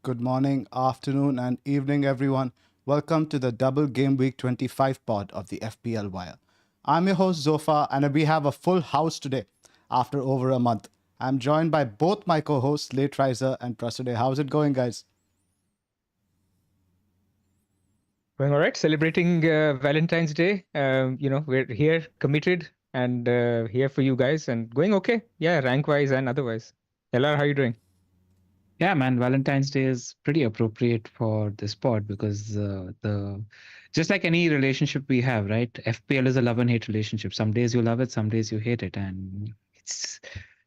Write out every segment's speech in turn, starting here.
Good morning, afternoon, and evening, everyone. Welcome to the Double Gameweek 25 pod of the FPL Wire. I'm your host, Zoph, and we have a full house today after over a month. I'm joined by both my co-hosts, Late Riser and Pras. How's it going, guys? Going all right, celebrating Valentine's Day. We're here, committed, and here for you guys, and going okay. Yeah, rank wise and otherwise. LR, how you doing? Yeah, man, Valentine's Day is pretty appropriate for this pod because the just like any relationship we have, right? FPL is a love and hate relationship. Some days you love it, some days you hate it, and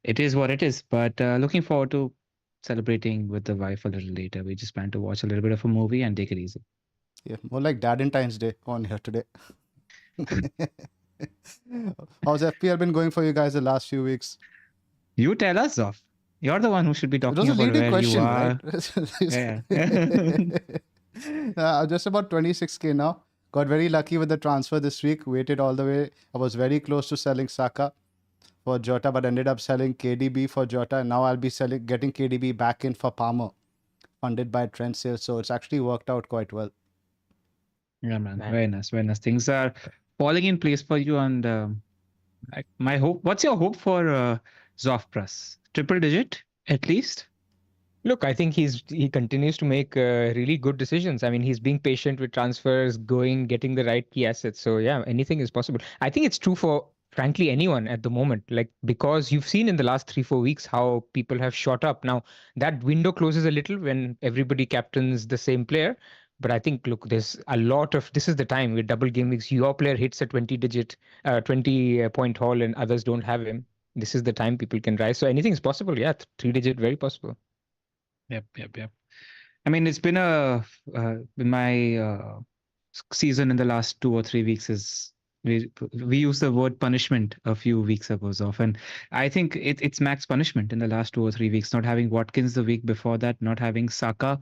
it is what it is. But looking forward to celebrating with the wife a little later. We just plan to watch a little bit of a movie and take it easy. Yeah, more like Dadentine's Day on here today. How's FPL been going for you guys the last few weeks? You tell us, Zoph. You're the one who should be It was talking a about leading where question, you are. right? Yeah. Just about 26K now. Got very lucky with the transfer this week. Waited all the way. I was very close to selling Saka for Jota, but ended up selling KDB for Jota. And now I'll be getting KDB back in for Palmer, funded by Trent sales. So it's actually worked out quite well. Yeah, man. Very nice. Very nice. Things are falling in place for you. And my hope, what's your hope for Zoph Pras? Triple digit, at least? Look, I think he continues to make really good decisions. I mean, he's being patient with transfers, getting the right key assets. So yeah, anything is possible. I think it's true for frankly anyone at the moment. Like because you've seen in the last 3-4 weeks how people have shot up. Now that window closes a little when everybody captains the same player. But I think, look, there's a lot of this is the time with double game weeks. Your player hits a 20 point haul, and others don't have him. This is the time people can rise. So anything is possible. Yeah, 3-digit, very possible. Yep. I mean, it's been in my season in the last 2 or 3 weeks is we used the word punishment a few weeks ago, Zoph, and I think it's max punishment in the last 2 or 3 weeks. Not having Watkins the week before that, not having Saka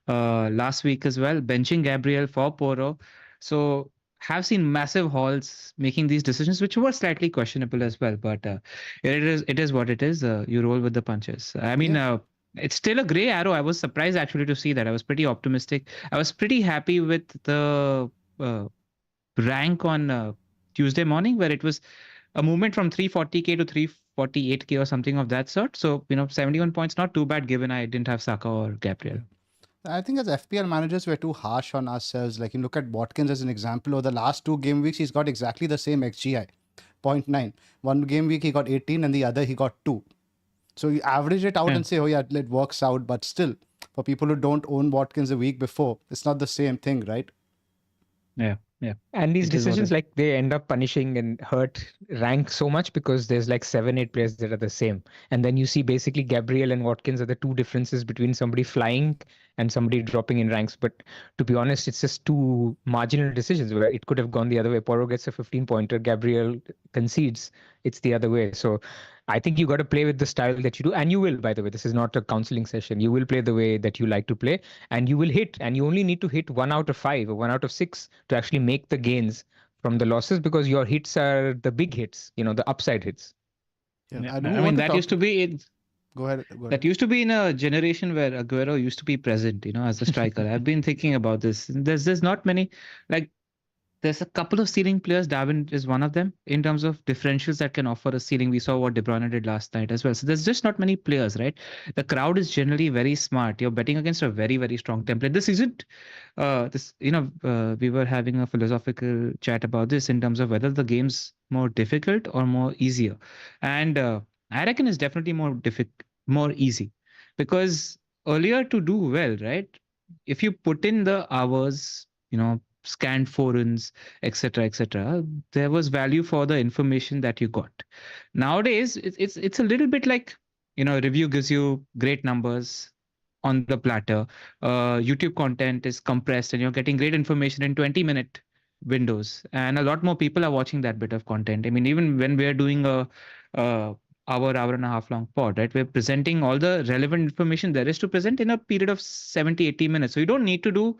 last week as well, benching Gabriel for Poro. So have seen massive hauls making these decisions, which were slightly questionable as well. But it is what it is. You roll with the punches. I mean. Yeah. It's still a gray arrow. I was surprised actually to see that. I was pretty optimistic. I was pretty happy with the rank on Tuesday morning, where it was a movement from 340K to 348K or something of that sort. So, 71 points, not too bad given I didn't have Saka or Gabriel. I think as FPL managers, we're too harsh on ourselves. Like, you look at Watkins as an example. Over the last 2 game weeks, he's got exactly the same XGI, 0.9. One game week, he got 18, and the other, he got 2. So you average it out and say, oh yeah, it works out. But still, for people who don't own Watkins a week before, it's not the same thing, right? Yeah. And these decisions, like they end up punishing and hurt rank so much because there's like 7-8 players that are the same. And then you see basically Gabriel and Watkins are the two differences between somebody flying and somebody dropping in ranks. But to be honest, it's just two marginal decisions where it could have gone the other way. Poro gets a 15-pointer, Gabriel concedes. It's the other way. So I think you got to play with the style that you do. And you will, by the way, this is not a counseling session. You will play the way that you like to play and you will hit. And you only need to hit 1 out of 5 or 1 out of 6 to actually make the gains from the losses because your hits are the big hits, the upside hits. Yeah. I mean, that used to be... Go ahead. That used to be in a generation where Aguero used to be present, as a striker. I've been thinking about this. There's not many, like, there's a couple of ceiling players. Darwin is one of them in terms of differentials that can offer a ceiling. We saw what De Bruyne did last night as well. So there's just not many players, right? The crowd is generally very smart. You're betting against a very, very strong template. This isn't, we were having a philosophical chat about this in terms of whether the game's more difficult or more easier. And I reckon it's definitely more easy because earlier to do well, right? If you put in the hours, scanned forums, etc., there was value for the information that you got. Nowadays, it's a little bit like, review gives you great numbers, on the platter. YouTube content is compressed, and you're getting great information in 20-minute windows. And a lot more people are watching that bit of content. I mean, even when we're doing a hour and a half long pod, right? We're presenting all the relevant information there is to present in a period of 70, 80 minutes. So you don't need to do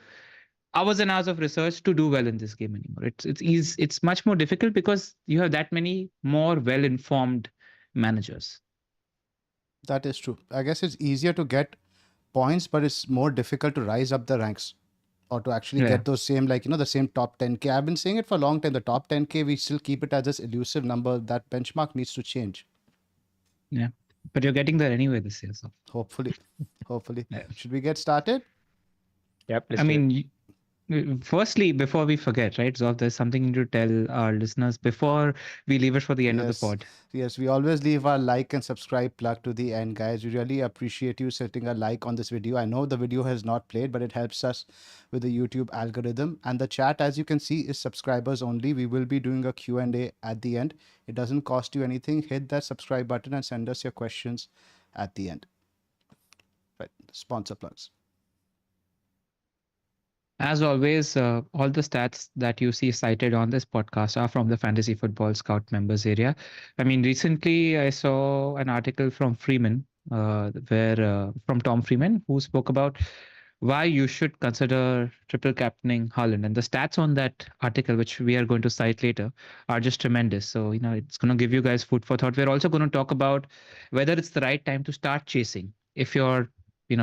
hours and hours of research to do well in this game anymore. It's much more difficult because you have that many more well informed managers. That is true. I guess it's easier to get points, but it's more difficult to rise up the ranks or to actually get those same, like, the same top 10K. I've been saying it for a long time. The top 10K, we still keep it as this elusive number. That benchmark needs to change. Yeah. But you're getting there anyway this year. So. Hopefully. Yeah. Should we get started? Yep. I mean, firstly, before we forget, right, Zoph, there's something to tell our listeners before we leave it for the end of the pod. Yes, we always leave our like and subscribe plug to the end, guys. We really appreciate you setting a like on this video. I know the video has not played, but it helps us with the YouTube algorithm. And the chat, as you can see, is subscribers only. We will be doing a Q&A at the end. It doesn't cost you anything. Hit that subscribe button and send us your questions at the end. Right, sponsor plugs. As always, all the stats that you see cited on this podcast are from the Fantasy Football Scout members area. I mean, recently I saw an article from Freeman, from Tom Freeman, who spoke about why you should consider triple captaining Haaland. And the stats on that article, which we are going to cite later, are just tremendous. So, it's going to give you guys food for thought. We're also going to talk about whether it's the right time to start chasing. If you're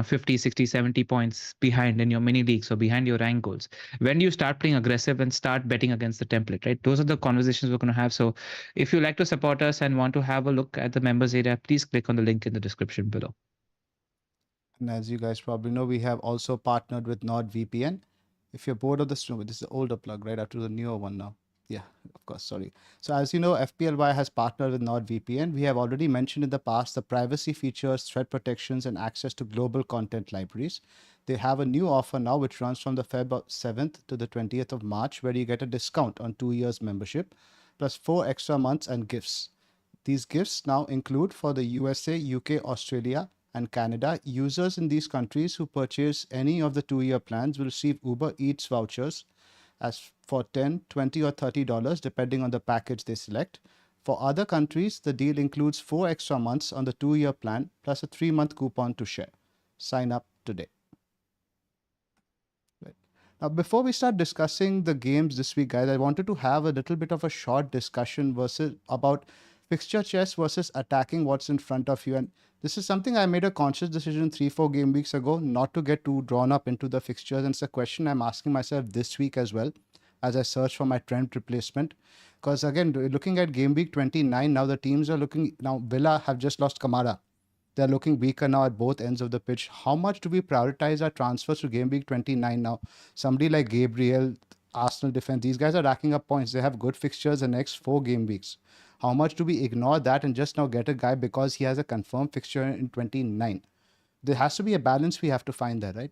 50, 60, 70 points behind in your mini leagues or behind your rank goals. When do you start playing aggressive and start betting against the template, right? Those are the conversations we're going to have. So if you like to support us and want to have a look at the members area, please click on the link in the description below. And as you guys probably know, we have also partnered with NordVPN. If you're bored of this, this is the older plug, right? After the newer one now. Yeah, of course, sorry. So as you know, FPL Wire has partnered with NordVPN. We have already mentioned in the past the privacy features, threat protections, and access to global content libraries. They have a new offer now, which runs from the Feb 7th to the 20th of March, where you get a discount on 2 years membership, plus 4 extra months and gifts. These gifts now include for the USA, UK, Australia, and Canada. Users in these countries who purchase any of the 2-year plans will receive Uber Eats vouchers as for $10, $20, or $30, depending on the package they select. For other countries, the deal includes 4 extra months on the 2-year plan, plus a 3-month coupon to share. Sign up today. Right. Now, before we start discussing the games this week, guys, I wanted to have a little bit of a short discussion about fixture chess versus attacking what's in front of you. And this is something I made a conscious decision 3-4 game weeks ago, not to get too drawn up into the fixtures. And it's a question I'm asking myself this week as well, as I search for my Trent replacement. Because again, looking at game week 29, now the teams are looking, now Villa have just lost Kamara. They're looking weaker now at both ends of the pitch. How much do we prioritize our transfers to game week 29 now? Somebody like Gabriel, Arsenal defense, these guys are racking up points. They have good fixtures the next 4 game weeks. How much do we ignore that and just now get a guy because he has a confirmed fixture in 29? There has to be a balance we have to find there, right?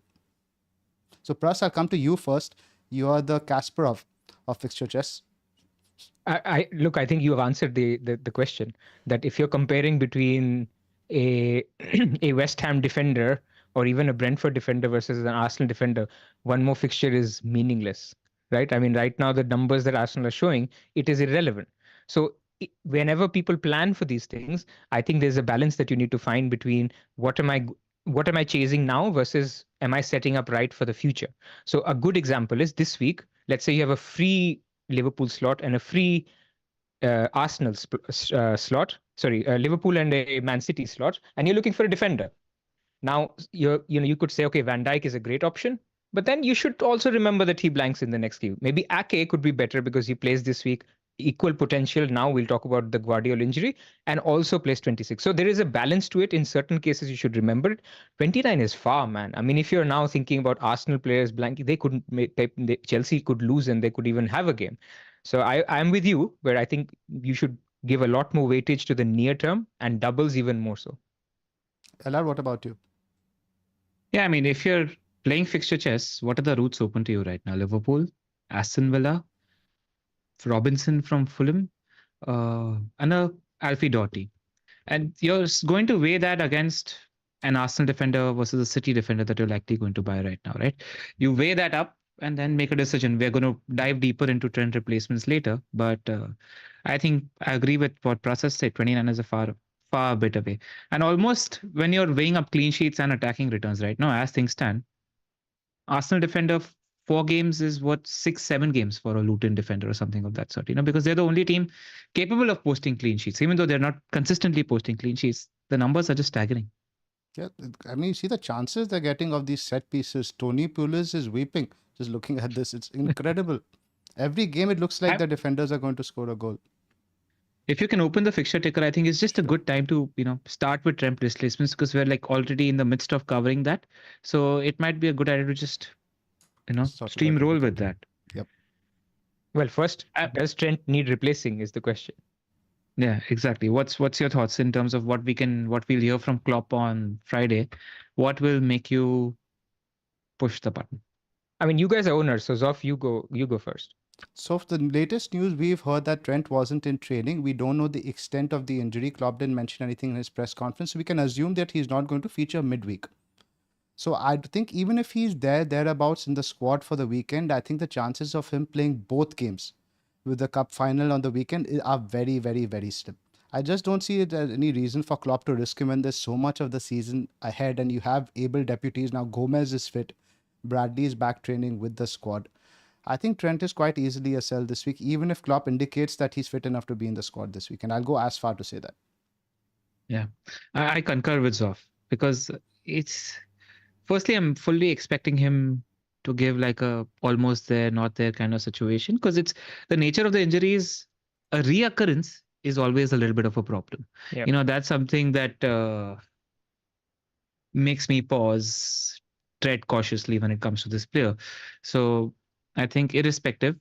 So, Pras, I'll come to you first. You are the Kasparov of fixture chess. I think you have answered the question, that if you're comparing between a a West Ham defender or even a Brentford defender versus an Arsenal defender, one more fixture is meaningless, right? I mean, right now the numbers that Arsenal are showing, it is irrelevant. So whenever people plan for these things, I think there's a balance that you need to find between what am I chasing now versus am I setting up right for the future. So a good example is this week. Let's say you have a free Liverpool slot and a free Arsenal slot. Sorry, Liverpool and a Man City slot, and you're looking for a defender. Now you could say, okay, Van Dijk is a great option, but then you should also remember that he blanks in the next game. Maybe Ake could be better because he plays this week. Equal potential. Now we'll talk about the Guardiola injury, and also plays 26. So there is a balance to it. In certain cases, you should remember it. 29 is far, man. I mean, if you're now thinking about Arsenal players blank, they couldn't Chelsea could lose and they could even have a game. So I'm with you, where I think you should give a lot more weightage to the near term and doubles even more so. LR, what about you? Yeah, I mean, if you're playing fixture chess, what are the routes open to you right now? Liverpool, Aston Villa, Robinson from Fulham, and Alfie Doughty. And you're going to weigh that against an Arsenal defender versus a City defender that you're likely going to buy right now, right? You weigh that up and then make a decision. We're going to dive deeper into Trent replacements later, but I think I agree with what Pras said. 29 is a far bit away. And almost when you're weighing up clean sheets and attacking returns right now, as things stand, Arsenal defender 4 games is what 6-7 games for a Luton defender or something of that sort. Because they're the only team capable of posting clean sheets, even though they're not consistently posting clean sheets. The numbers are just staggering. Yeah, I mean, you see the chances they're getting of these set pieces. Tony Pulis is weeping just looking at this. It's incredible. Every game, it looks like the defenders are going to score a goal. If you can open the fixture ticker, I think it's just a good time to start with Trent replacements because we're like already in the midst of covering that. So it might be a good idea to just steamroll with that. Yep. Well, first, does Trent need replacing is the question. Yeah, exactly. What's your thoughts in terms of what we'll hear from Klopp on Friday? What will make you push the button? I mean, you guys are owners, so Zoph, you go first. So the latest news, we've heard that Trent wasn't in training. We don't know the extent of the injury. Klopp didn't mention anything in his press conference. So we can assume that he's not going to feature midweek. So I think even if he's thereabouts in the squad for the weekend, I think the chances of him playing both games with the cup final on the weekend are very, very, very slim. I just don't see it as any reason for Klopp to risk him when there's so much of the season ahead and you have able deputies. Now Gomez is fit. Bradley is back training with the squad. I think Trent is quite easily a sell this week, even if Klopp indicates that he's fit enough to be in the squad this week. And I'll go as far to say that. Yeah, I concur with Zoph because firstly, I'm fully expecting him to give like a almost there, not there kind of situation because it's the nature of the injuries. A reoccurrence is always a little bit of a problem. Yep. That's something that makes me pause, tread cautiously when it comes to this player. So I think irrespective,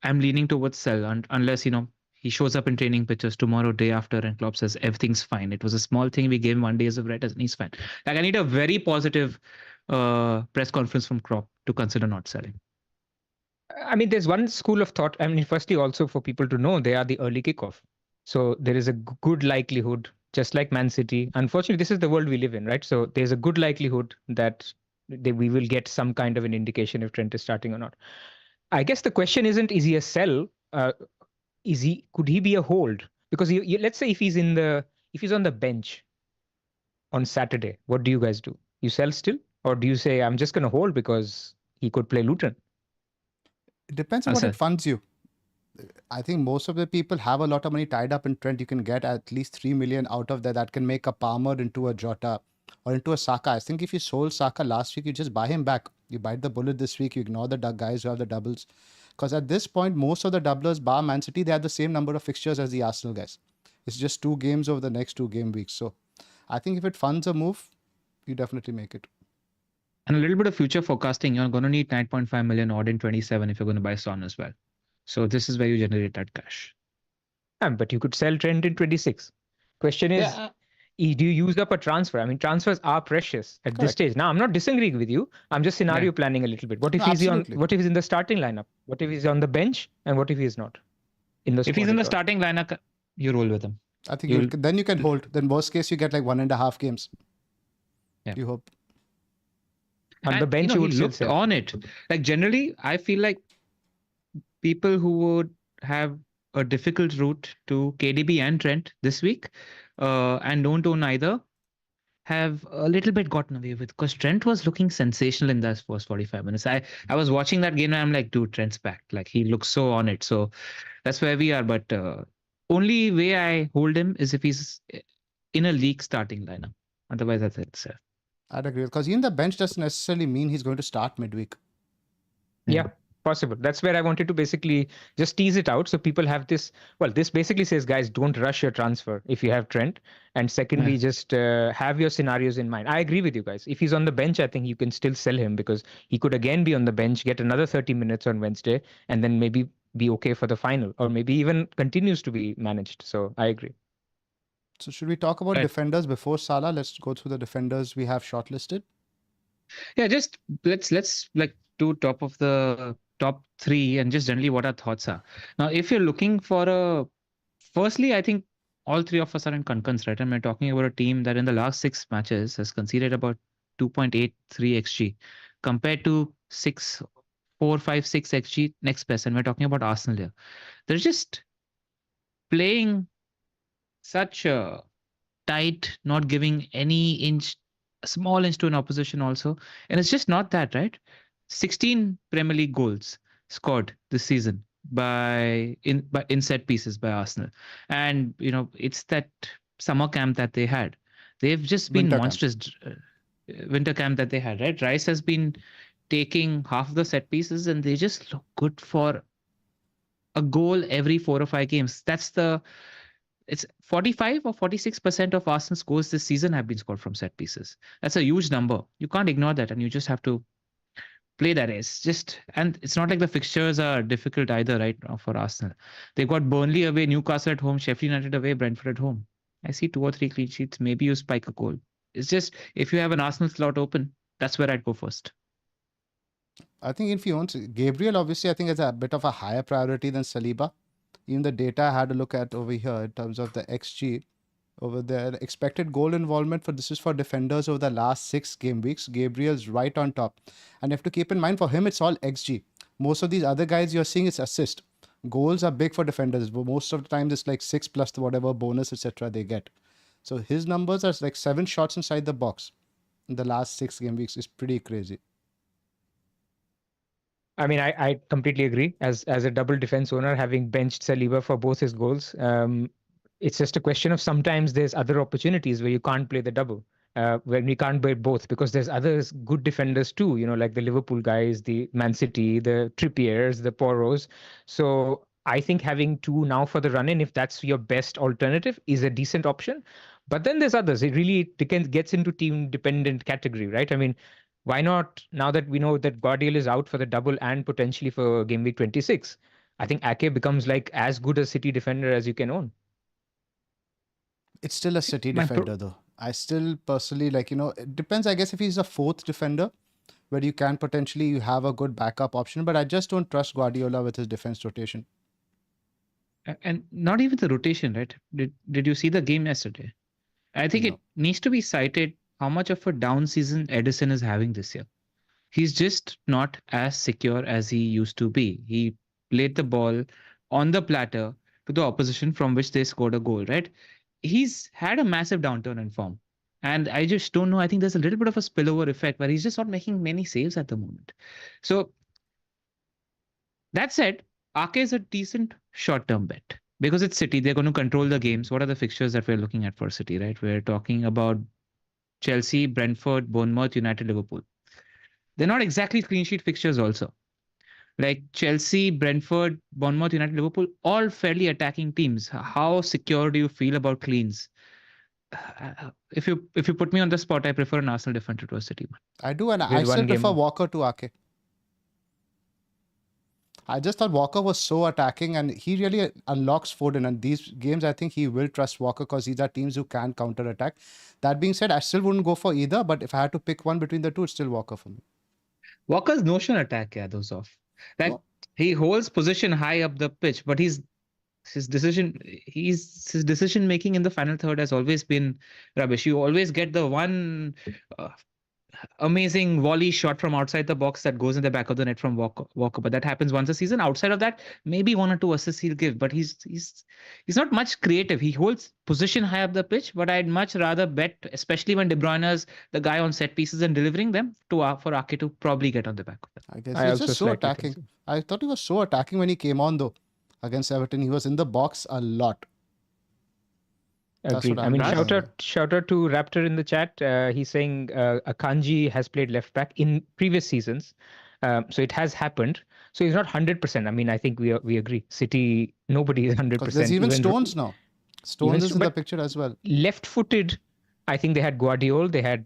I'm leaning towards sell unless, he shows up in training pictures tomorrow, day after, and Klopp says everything's fine. It was a small thing. We gave him 1 day of red and he's fine. Like I need a very positive press conference from Klopp to consider not selling. I mean, there's one school of thought. I mean, firstly, also for people to know, they are the early kickoff. So there is a good likelihood, just like Man City. Unfortunately, this is the world we live in, right? So there's a good likelihood that we will get some kind of an indication if Trent is starting or not. I guess the question isn't, is he a sell? Could he be a hold? Because let's say if he's on the bench on Saturday, what do you guys do? You sell still? Or do you say, I'm just going to hold because he could play Luton? It depends on what it funds you. I think most of the people have a lot of money tied up in Trent. You can get at least 3 million out of that can make a Palmer into a Jota or into a Saka. I think if you sold Saka last week, you just buy him back. You bite the bullet this week. You ignore the guys who have the doubles. Because at this point, most of the doublers, bar Man City, they have the same number of fixtures as the Arsenal guys. It's just 2 games over the next 2 game weeks. So I think if it funds a move, you definitely make it. And a little bit of future forecasting, you're going to need 9.5 million odd in 27 if you're going to buy Son as well. So this is where you generate that cash. But you could sell Trent in 26. Question is, do you use up a transfer? I mean, transfers are precious at this stage. Now, I'm not disagreeing with you. I'm just scenario planning a little bit. What if he's in the starting lineup? What if he's on the bench? And what if he's not? If he's in the starting lineup, you roll with him. I think then you can hold. Then worst case, you get like 1.5 games. Yeah. You hope. On the bench, you would look on it. Like generally, I feel like people who would have a difficult route to KDB and Trent this week and don't own either have a little bit gotten away with because Trent was looking sensational in those first 45 minutes. I was watching that game and I'm like, dude, Trent's back. Like he looks so on it. So that's where we are. But only way I hold him is if he's in a league starting lineup. Otherwise, that's it. I'd agree because even the bench doesn't necessarily mean he's going to start midweek. Yeah, possible. That's where I wanted to basically just tease it out so people have this. Well, this basically says, guys, don't rush your transfer if you have Trent. And secondly, just have your scenarios in mind. I agree with you guys. If he's on the bench, I think you can still sell him because he could again be on the bench, get another 30 minutes on Wednesday, and then maybe be okay for the final or maybe even continues to be managed. So I agree. So should we talk about defenders before Salah? Let's go through the defenders we have shortlisted. Yeah, just let's like do top 3 and just generally what our thoughts are. Now, if you're looking for firstly, I think all three of us are in concurrence, right? And we're talking about a team that in the last 6 matches has conceded about 2.83 xg compared to 6.456 xg next best. And we're talking about Arsenal here. They're just playing such a tight, not giving any inch, a small inch to an opposition also. And it's just not that, right? 16 Premier League goals scored this season in set pieces by Arsenal. And it's that summer camp that they had. They've just been Winter camp. monstrous. Winter camp that they had, right? Rice has been taking half the set pieces and they just look good for a goal every 4 or 5 games. It's 45 or 46% of Arsenal's goals this season have been scored from set pieces. That's a huge number. You can't ignore that, and you just have to play that. And it's not like the fixtures are difficult either, right now for Arsenal. They've got Burnley away, Newcastle at home, Sheffield United away, Brentford at home. I see 2 or 3 clean sheets. Maybe you spike a goal. It's just if you have an Arsenal slot open, that's where I'd go first. I think if you want Gabriel, obviously, I think it's a bit of a higher priority than Saliba. Even the data I had a look at over here in terms of the XG over there, expected goal involvement this is for defenders over the last 6 game weeks. Gabriel's right on top. And you have to keep in mind for him, it's all XG. Most of these other guys you're seeing it's assist. Goals are big for defenders, but most of the time it's like 6 plus whatever bonus, etc. they get. So his numbers are like 7 shots inside the box in the last 6 game weeks. Is pretty crazy. I mean, I completely agree. As a double defense owner, having benched Saliba for both his goals, it's just a question of sometimes there's other opportunities where you can't play the double, when we can't play both, because there's others good defenders too, like the Liverpool guys, the Man City, the Trippiers, the Poros. So I think having 2 now for the run-in, if that's your best alternative, is a decent option. But then there's others. It really gets into team-dependent category, right? I mean, why not, now that we know that Guardiola is out for the double and potentially for game week 26, I think Ake becomes like as good a City defender as you can own. It's still a City defender though. I still personally it depends, I guess, if he's a 4th defender where you can potentially have a good backup option, but I just don't trust Guardiola with his defense rotation. And not even the rotation, right? Did you see the game yesterday? I think it needs to be cited how much of a down season Edison is having this year. He's just not as secure as he used to be. He played the ball on the platter to the opposition from which they scored a goal, right? He's had a massive downturn in form. And I just don't know. I think there's a little bit of a spillover effect where he's just not making many saves at the moment. So that said, Ake is a decent short-term bet because it's City. They're going to control the games. What are the fixtures that we're looking at for City, right? We're talking about Chelsea, Brentford, Bournemouth, United, Liverpool. They're not exactly clean sheet fixtures also. Like Chelsea, Brentford, Bournemouth, United, Liverpool, all fairly attacking teams. How secure do you feel about cleans? If you put me on the spot, I prefer an Arsenal defender to a City one. I do, and I still prefer Walker to Ake. I just thought Walker was so attacking and he really unlocks Foden. And these games, I think he will trust Walker because these are teams who can counter-attack. That being said, I still wouldn't go for either, but if I had to pick one between the two, it's still Walker for me. Walker's notion attack, Zoph. Like he holds position high up the pitch, but his decision making in the final third has always been rubbish. You always get the one amazing volley shot from outside the box that goes in the back of the net from Walker, but that happens once a season. Outside of that, maybe 1 or 2 assists he'll give, but he's not much creative. He holds position high up the pitch, but I'd much rather bet, especially when De Bruyne's the guy on set pieces and delivering them, for Ake to probably get on the back of that. I guess he's just so attacking. I thought he was so attacking when he came on though against Everton. He was in the box a lot. Agreed. I mean, shout out to Raptor in the chat. He's saying Akanji has played left back in previous seasons, so it has happened. So he's not 100%. I mean, I think we agree. City, nobody is 100%. There's even Stones now. Stones is in the picture as well. Left-footed, I think they had Guardiola, they had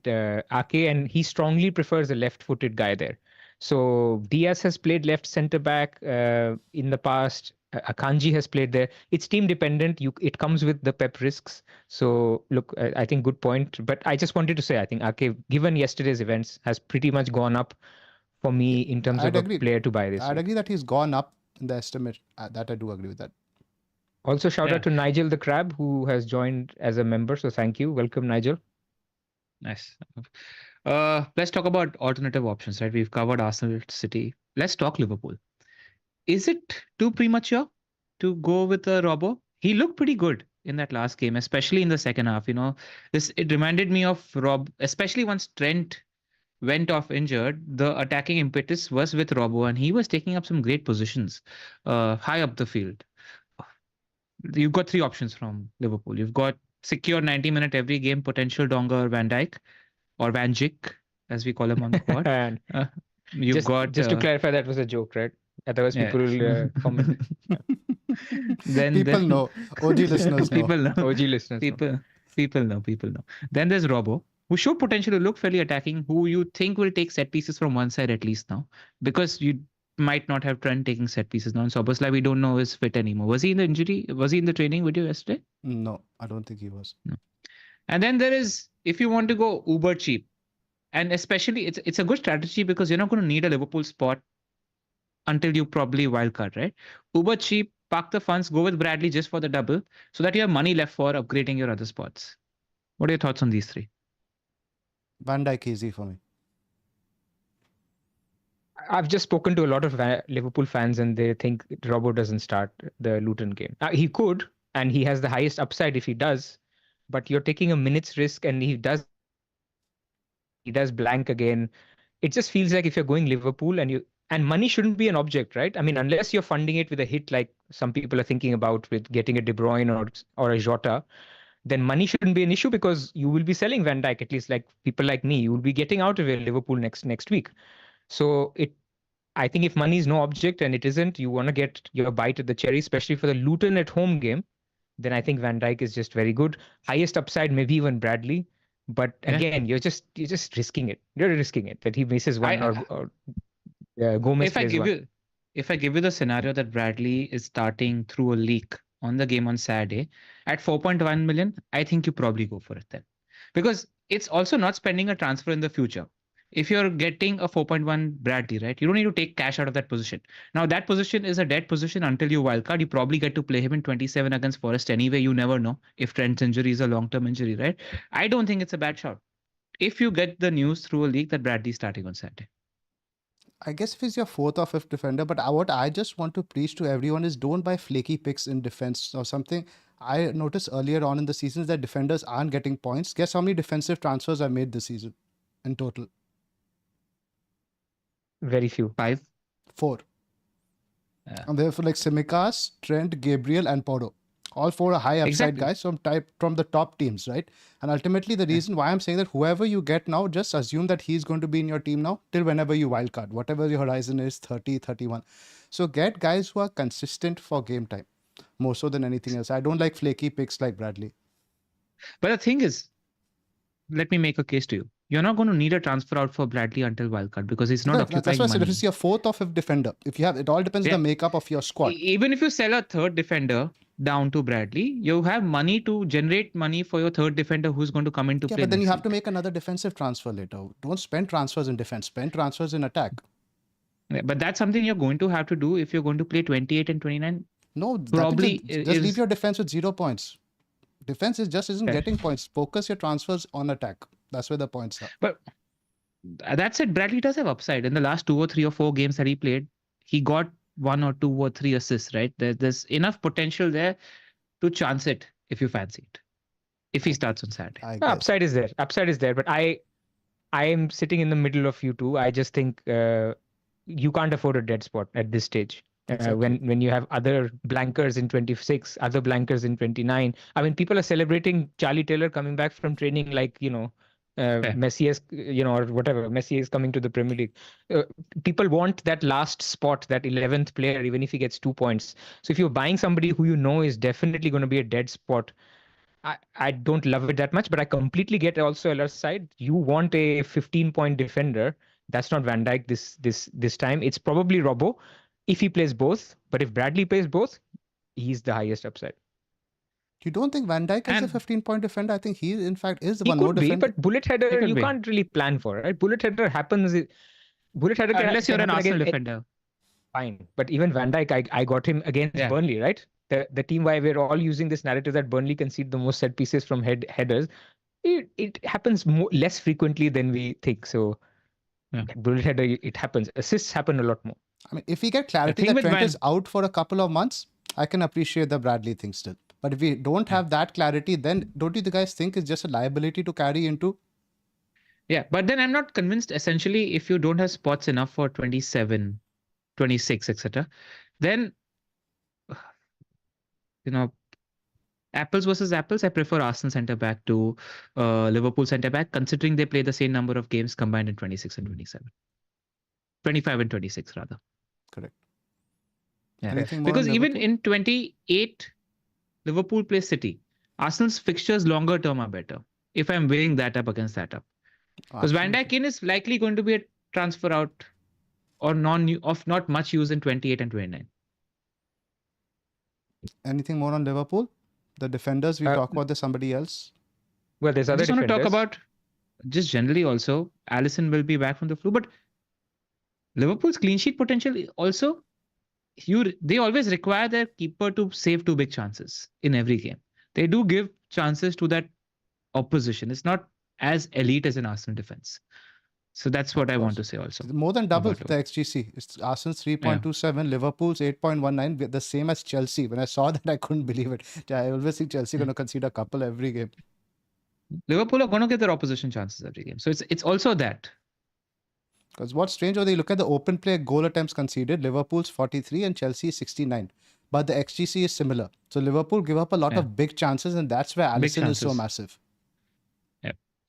Ake, and he strongly prefers a left-footed guy there. So Diaz has played left centre back in the past. Akanji has played there. It's team dependent. It comes with the Pep risks. So look, I think good point. But I just wanted to say, I think Ake, given yesterday's events, has pretty much gone up for me in terms of a player to buy this. I'd agree that he's gone up in the estimate. That I do agree with that. Also, shout Yeah. out to Nigel the Crab, who has joined as a member. So thank you. Welcome, Nigel. Nice. Let's talk about alternative options, right? We've covered Arsenal, City. Let's talk Liverpool. Is it too premature to go with a Robbo? He looked pretty good in that last game, especially in the second half. It reminded me of Rob, especially once Trent went off injured. The attacking impetus was with Robbo, and he was taking up some great positions, high up the field. You've got three options from Liverpool. You've got secure 90-minute every game potential Donga or Van Dijk or Van Dijk, as we call him on the quad. And You've got just to clarify, that was a joke, right? Otherwise, yeah. people will comment. People know. OG listeners know. People know. OG listeners. People know. Then there's Robbo, who showed potential to look fairly attacking, who you think will take set pieces from one side at least now, because you might not have Trent taking set pieces now. And Szoboszlai, we don't know is fit anymore. Was he in the injury? Was he in the training video yesterday? No, I don't think he was. No. And then there is, if you want to go uber cheap, and especially it's a good strategy because you're not going to need a Liverpool spot until you probably wildcard, right? Uber cheap, park the funds, go with Bradley just for the double, so that you have money left for upgrading your other spots. What are your thoughts on these three? Van Dijk easy for me. I've just spoken to a lot of Liverpool fans, and they think Robbo doesn't start the Luton game. He could, and he has the highest upside if he does, but you're taking a minute's risk, and he does blank again. It just feels like if you're going Liverpool and money shouldn't be an object, right? I mean, unless you're funding it with a hit like some people are thinking about with getting a De Bruyne or a Jota, then money shouldn't be an issue because you will be selling Van Dijk, at least like people like me. You will be getting out of Liverpool next week. So I think if money is no object and it isn't, you want to get your bite at the cherry, especially for the Luton at home game, then I think Van Dijk is just very good. Highest upside, maybe even Bradley. But again, you're just risking it. You're risking it that he misses one or Gomez plays one. If I give you the scenario that Bradley is starting through a leak on the game on Saturday at 4.1 million, I think you probably go for it then. Because it's also not spending a transfer in the future. If you're getting a 4.1 Bradley, right, you don't need to take cash out of that position. Now, that position is a dead position until you wildcard. You probably get to play him in 27 against Forest anyway. You never know if Trent's injury is a long-term injury, right? I don't think it's a bad shot. If you get the news through a leak that Bradley's starting on Saturday. I guess if he's your fourth or fifth defender, but what I just want to preach to everyone is don't buy flaky picks in defense or something. I noticed earlier on in the seasons that defenders aren't getting points. Guess how many defensive transfers I made this season in total? Very few. 5? 4. Yeah. And therefore, like Tsimikas, Trent, Gabriel, and Porro. All 4 are high upside guys from the top teams, right? And ultimately, the reason why I'm saying that whoever you get now, just assume that he's going to be in your team now till whenever you wildcard, whatever your horizon is, 30, 31. So get guys who are consistent for game time, more so than anything else. I don't like flaky picks like Bradley. But the thing is, let me make a case to you. You're not going to need a transfer out for Bradley until wildcard because he's not occupying that's why I said money. if it's your fourth or fifth defender, if you have, it all depends on the makeup of your squad. Even if you sell a third defender down to Bradley, you have money to generate money for your third defender who's going to come into play. But then you have to make another defensive transfer later. Don't spend transfers in defense. Spend transfers in attack. Yeah, but that's something you're going to have to do if you're going to play 28 and 29. No, probably just leave your defense with 0 points. Defense isn't getting points. Focus your transfers on attack. That's where the points are. But that said, Bradley does have upside. In the last 2 or 3 or 4 games that he played, he got 1 or 2 or 3 assists, right? There's enough potential there to chance it if you fancy it. If he starts on Saturday. Upside is there. But I am sitting in the middle of you two. I just think you can't afford a dead spot at this stage. Exactly. When you have other blankers in 26, other blankers in 29. I mean, people are celebrating Charlie Taylor coming back from training like, Messi is, or whatever. Messi is coming to the Premier League. People want that last spot, that 11th player, even if he gets 2 points. So if you're buying somebody who you know is definitely going to be a dead spot, I don't love it that much, but I completely get also Eller's side. You want a 15-point defender. That's not Van Dijk this time. It's probably Robbo if he plays both. But if Bradley plays both, he's the highest upside. You don't think Van Dijk is a 15-point defender? I think he, in fact, is the one more defender. But bullet header, you can't really plan for, right? Bullet header happens. Bullet header unless you're an Arsenal defender. Fine. But even Van Dijk, I got him against Burnley, right? the team why we're all using this narrative that Burnley concede the most set pieces from headers. It happens less frequently than we think. So, bullet header, it happens. Assists happen a lot more. I mean, if we get clarity that Trent is out for a couple of months, I can appreciate the Bradley thing still. But if we don't have that clarity, then don't you guys think it's just a liability to carry into? Yeah, but then I'm not convinced. Essentially, if you don't have spots enough for 27, 26, etc., then, apples versus apples, I prefer Arsenal centre-back to Liverpool centre-back, considering they play the same number of games combined in 26 and 27. 25 and 26, rather. Correct. Yeah. Because even in 28, Liverpool plays City. Arsenal's fixtures longer term are better, if I'm weighing that up against that up. Because Van Dijk in is likely going to be a transfer out or not much use in 28 and 29. Anything more on Liverpool? The defenders, we talk about there's somebody else. Well, there's other defenders. I just want to talk about just generally also, Alisson will be back from the flu, but Liverpool's clean sheet potential also, they always require their keeper to save 2 big chances in every game. They do give chances to that opposition. It's not as elite as an Arsenal defense. So that's what I want to say also. More than double the XGC. It's Arsenal's 3.27, Liverpool's 8.19, the same as Chelsea. When I saw that, I couldn't believe it. I always think Chelsea going to concede a couple every game. Liverpool are going to get their opposition chances every game. So it's also that. Because what's strange, when you look at the open play goal attempts conceded, Liverpool's 43 and Chelsea 69. But the XGC is similar. So Liverpool give up a lot of big chances, and that's where Alisson is so massive.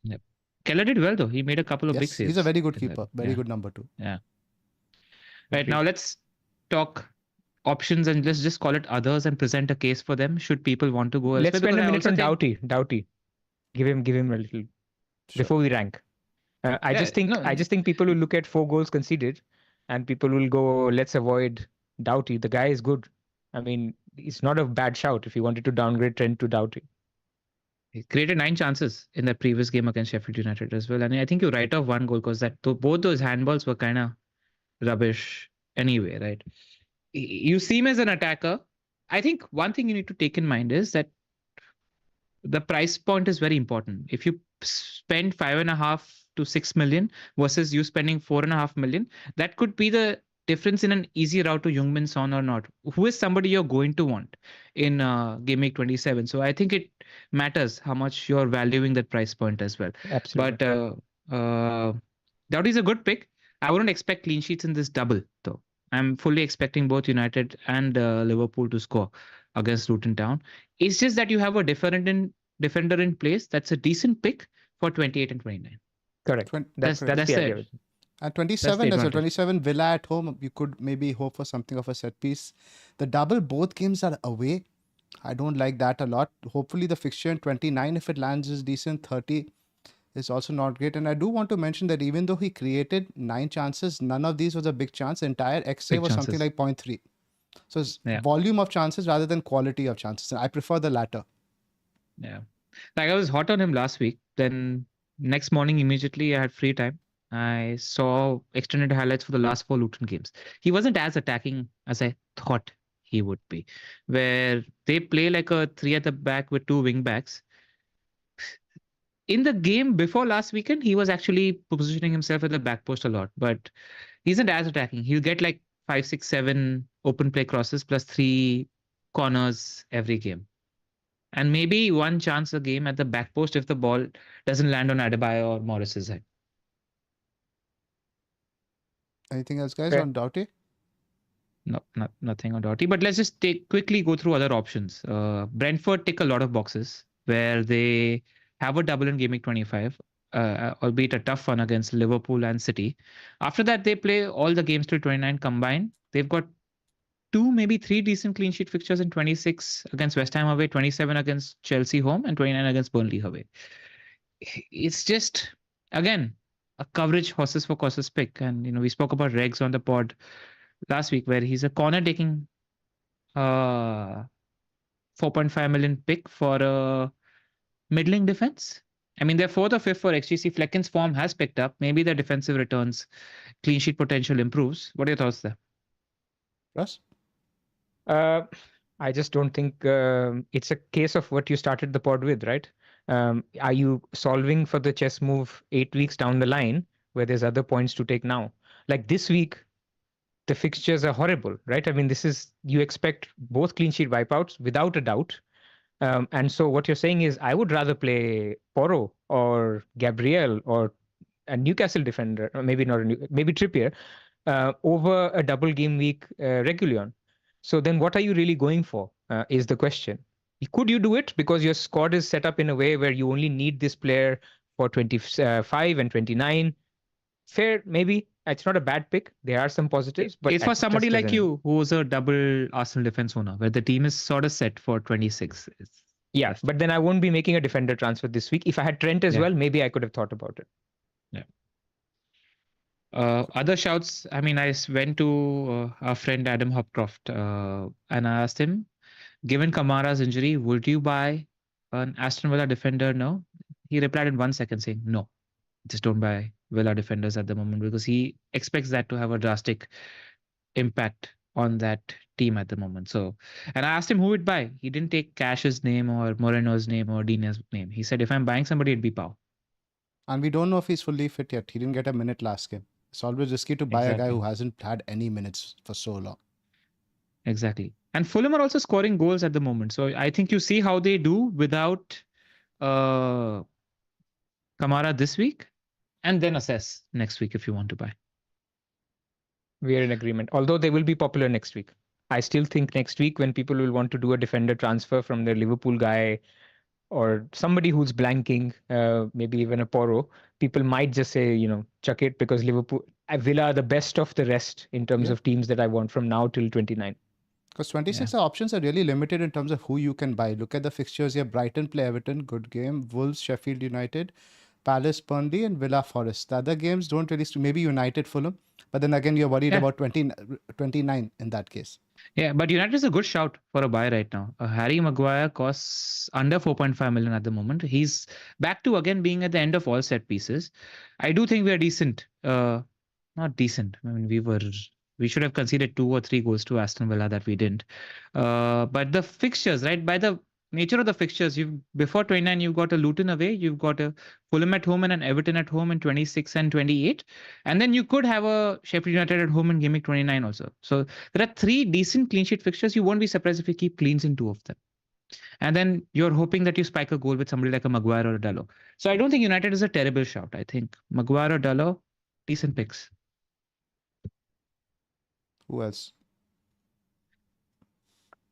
Yep. Keller did well though. He made a couple of big saves. He's a very good keeper. Very good number 2. Yeah. Right, now let's talk options and let's just call it others and present a case for them. Should people want to go elsewhere? Let's spend a minute on Doughty. Give him a little before we rank. I just think people will look at 4 goals conceded and people will go, let's avoid Doughty. The guy is good. I mean, it's not a bad shout if you wanted to downgrade Trent to Doughty. He created 9 chances in the previous game against Sheffield United as well. And I think you write off 1 goal because both those handballs were kind of rubbish anyway, right? You see him as an attacker. I think one thing you need to take in mind is that the price point is very important. If you spend 5.5 to 6 million versus you spending 4.5 million, that could be the difference in an easy route to Heung-min Son or not. Who is somebody you're going to want in Gameweek 27? So I think it matters how much you're valuing that price point as well. Absolutely. But Doughty is a good pick. I wouldn't expect clean sheets in this double though. I'm fully expecting both United and Liverpool to score against Luton Town. It's just that you have a defender in place that's a decent pick for 28 and 29. Correct. That's the idea. At 27 as well, 27 Villa at home, you could maybe hope for something of a set piece. The double, both games are away. I don't like that a lot. Hopefully the fixture in 29, if it lands, is decent. 30 is also not great. And I do want to mention that even though he created 9 chances, none of these was a big chance. The entire XA was something like 0.3. So it's volume of chances rather than quality of chances. And I prefer the latter. Yeah. Like I was hot on him last week. Then next morning, immediately I had free time. I saw extended highlights for the last 4 Luton games. He wasn't as attacking as I thought he would be, where they play like a 3 at the back with 2 wing backs. In the game before last weekend, he was actually positioning himself at the back post a lot, but he isn't as attacking. He'll get like 5, 6, 7 open play crosses plus 3 corners every game. And maybe 1 chance a game at the back post if the ball doesn't land on Adebayo or Morris's head. Anything else, guys, on Doughty? No, nothing on Doughty. But let's just quickly go through other options. Brentford tick a lot of boxes where they have a double in Gameweek 25, albeit a tough one against Liverpool and City. After that, they play all the games till 29 combined. They've got 2, maybe 3 decent clean sheet fixtures in 26 against West Ham away, 27 against Chelsea home, and 29 against Burnley away. It's just, again, a coverage horses for courses pick. And, we spoke about Regs on the pod last week where he's a corner taking 4.5 million pick for a middling defense. I mean, they're 4th or 5th for XGC. Flecken's form has picked up. Maybe their defensive returns, clean sheet potential improves. What are your thoughts there? Pras? I just don't think it's a case of what you started the pod with, right? Are you solving for the chess move 8 weeks down the line where there's other points to take now? Like this week, the fixtures are horrible, right? I mean, you expect both clean sheet wipeouts without a doubt. And so what you're saying is, I would rather play Porro or Gabriel or a Newcastle defender, or maybe not, maybe Trippier, over a double game week Regulion. So then what are you really going for is the question. Could you do it because your squad is set up in a way where you only need this player for 25 and 29? Fair, maybe. It's not a bad pick. There are some positives, but It's for it somebody just like doesn't. you who's a double Arsenal defense owner, where the team is sort of set for 26. Yeah, but then I won't be making a defender transfer this week. If I had Trent as Yeah. well, maybe I could have thought about it. Other shouts, I mean, I went to our friend Adam Hopcroft and I asked him, given Kamara's injury, would you buy an Aston Villa defender? No. He replied in 1 second saying, no, just don't buy Villa defenders at the moment, because he expects that to have a drastic impact on that team at the moment. So, and I asked him who would buy. He didn't take Cash's name or Moreno's name or Dina's name. He said, if I'm buying somebody, it'd be Pau. And we don't know if he's fully fit yet. He didn't get a minute last game. It's always risky to buy a guy Exactly. who hasn't had any minutes for so long. Exactly. And Fulham are also scoring goals at the moment. So I think you see how they do without Kamara this week, and then assess next week if you want to buy. We are in agreement. Although they will be popular next week. I still think next week when people will want to do a defender transfer from their Liverpool guy or somebody who's blanking, maybe even a Porro, people might just say, chuck it, because Villa are the best of the rest in terms of teams that I want from now till 29. Because 26 options are really limited in terms of who you can buy. Look at the fixtures here. Brighton play Everton, good game. Wolves, Sheffield United, Palace, Burnley, and Villa Forest. The other games don't really, maybe United, Fulham. But then again, you're worried about 29 in that case. Yeah, but United is a good shout for a buy right now. Harry Maguire costs under 4.5 million at the moment. He's back to again being at the end of all set pieces. I do think we are decent. Not decent. I mean, we should have conceded 2 or 3 goals to Aston Villa that we didn't. But the fixtures, right? By the nature of the fixtures, before 29, you've got a Luton away, you've got a Fulham at home and an Everton at home in 26 and 28. And then you could have a Sheffield United at home in Gameweek 29 also. So there are 3 decent clean sheet fixtures. You won't be surprised if you keep cleans in 2 of them. And then you're hoping that you spike a goal with somebody like a Maguire or a Dalot. So I don't think United is a terrible shout. I think Maguire or Dalot, decent picks. Who else?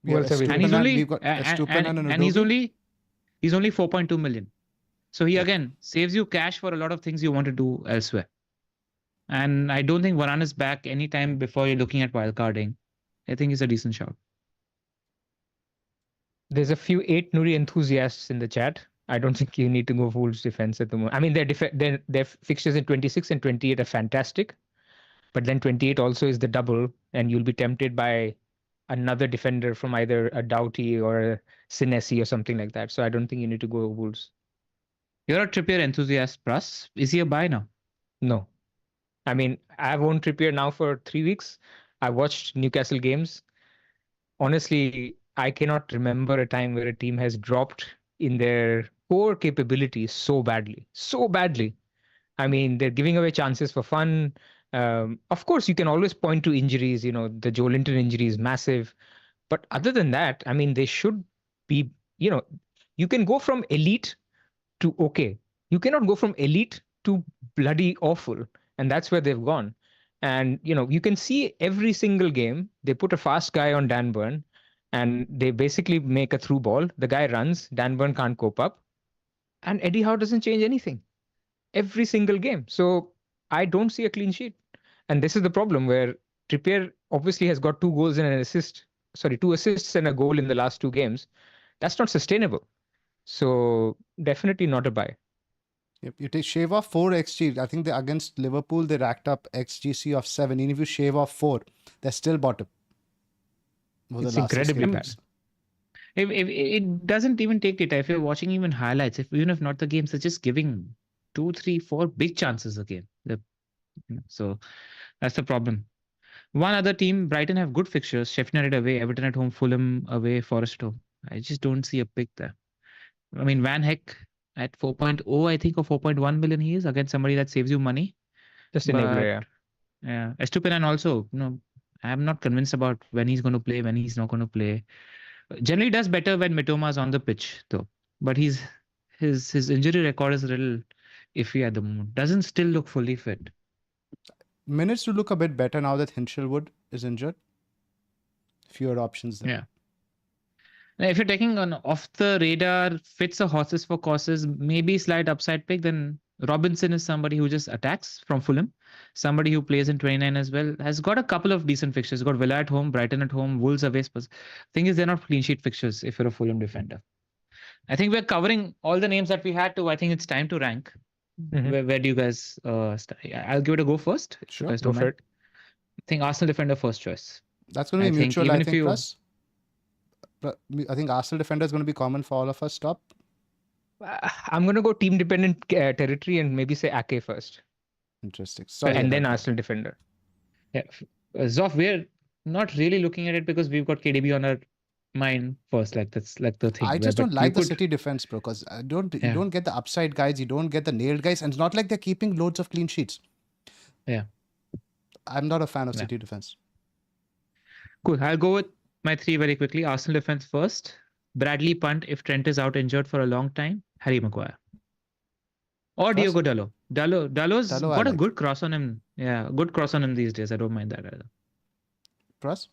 Who else have we And he's only he's only 4.2 million. So he again saves you cash for a lot of things you want to do elsewhere. And I don't think Varane is back anytime before you're looking at wildcarding. I think he's a decent shout. There's a few 8 Nuri enthusiasts in the chat. I don't think you need to go Wolves defense at the moment. I mean, their fixtures in 26 and 28 are fantastic. But then 28 also is the double, and you'll be tempted by another defender from either a Doughty or a Sinesi or something like that. So I don't think you need to go Wolves. You're a Trippier enthusiast, Pras. Is he a buy now? No. I mean, I've owned Trippier now for 3 weeks. I watched Newcastle games. Honestly, I cannot remember a time where a team has dropped in their core capabilities so badly. So badly. I mean, they're giving away chances for fun. Of course, you can always point to injuries. The Joe Linton injury is massive. But other than that, I mean, they should be, you can go from elite to okay. You cannot go from elite to bloody awful. And that's where they've gone. And, you can see every single game, they put a fast guy on Dan Burn and they basically make a through ball. The guy runs, Dan Burn can't cope up. And Eddie Howe doesn't change anything every single game. So I don't see a clean sheet. And this is the problem where Trippier obviously has got 2 goals and 2 assists and a goal in the last 2 games. That's not sustainable. So definitely not a buy. Yep. You shave off 4 XG. I think against Liverpool, they racked up XGC of 7. Even if you shave off 4, they're still bottom. It's incredibly bad. It doesn't even take data. If you're watching even highlights, even if not the games, they're just giving 2, 3, 4 big chances a game. So that's the problem. One other team, Brighton, have good fixtures. Sheffield United away, Everton at home, Fulham away, Forest at home. I just don't see a pick there. I mean, Van Heck at 4.0, I think, or 4.1 million he is against somebody that saves you money. Just enabler, But yeah. yeah, Estupinan also, I'm not convinced about when he's going to play, when he's not going to play. Generally does better when Mitoma's on the pitch, though. But his injury record is a little iffy at the moment. Doesn't still look fully fit. Minutes to look a bit better now that Hinchelwood is injured. Fewer options there. Yeah. Now, if you're taking an off the radar, fits or horses for courses, maybe slight upside pick, then Robinson is somebody who just attacks from Fulham. Somebody who plays in 29 as well. Has got a couple of decent fixtures. Got Villa at home, Brighton at home, Wolves away. Spurs. Thing is, they're not clean sheet fixtures if you're a Fulham defender. I think we're covering all the names that we had to. I think it's time to rank. Where do you guys start? I'll give it a go first. Sure, go for it. I think Arsenal defender first choice. That's going to be mutual, I think, Pras. I think Arsenal defender is going to be common for all of us. Stop. I'm going to go team dependent territory and maybe say Ake first. Interesting. Sorry, and then Arsenal defender. Yeah, Zoph, we're not really looking at it because we've got KDB on our mind first. Like that's like the thing. I just don't like the City defense, bro, because you don't get the upside guys, you don't get the nailed guys, and it's not like they're keeping loads of clean sheets. Yeah, I'm not a fan of City defense. Cool. I'll go with my three very quickly. Arsenal defense first. Bradley punt if Trent is out injured for a long time. Harry Maguire. Or Diogo Dalot. Dalot's got a good cross on him. Yeah, good cross on him these days. I don't mind that either. Pras?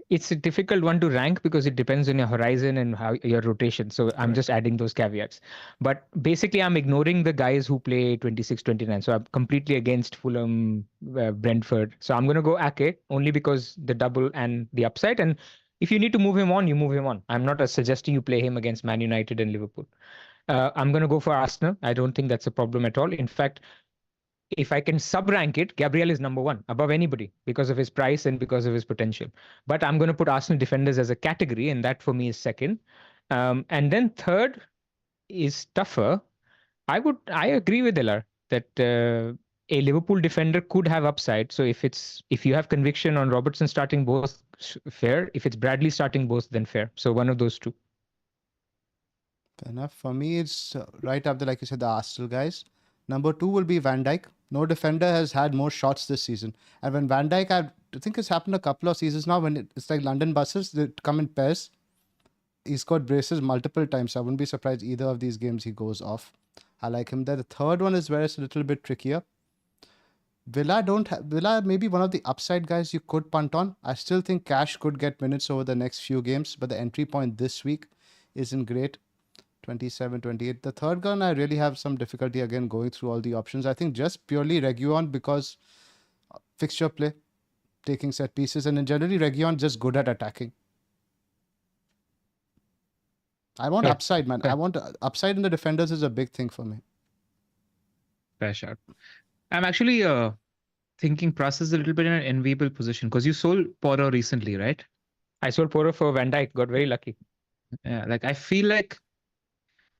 It's a difficult one to rank because it depends on your horizon and how your rotation. So I'm just adding those caveats. But basically, I'm ignoring the guys who play 26, 29. So I'm completely against Fulham, Brentford. So I'm going to go Ake only because the double and the upside. And if you need to move him on, you move him on. I'm not suggesting you play him against Man United and Liverpool. I'm going to go for Arsenal. I don't think that's a problem at all. In fact, if I can sub-rank it, Gabriel is number one above anybody because of his price and because of his potential. But I'm going to put Arsenal defenders as a category, and that for me is second. And then third is tougher. I agree with Elar that a Liverpool defender could have upside. So if you have conviction on Robertson starting both, fair. If it's Bradley starting both, then fair. So one of those two. Fair enough. For me, it's right up there, like you said, the Arsenal guys. Number 2 will be Van Dijk. No defender has had more shots this season. And when Van Dijk, I think it's happened a couple of seasons now, when it's like London buses, they come in pairs. He scored braces multiple times. So I wouldn't be surprised either of these games he goes off. I like him there. The third one is where it's a little bit trickier. Villa may be one of the upside guys you could punt on. I still think Cash could get minutes over the next few games, but the entry point this week isn't great. 27, 28. The third gun, I really have some difficulty again going through all the options. I think just purely Reguilon because fixture play, taking set pieces, and in generally Reguilon just good at attacking. I want upside, man. I want upside in the defenders is a big thing for me. Fair shot. I'm actually thinking Pras is a little bit in an enviable position because you sold Porro recently, right? I sold Porro for Van Dijk. Got very lucky. Yeah, like I feel like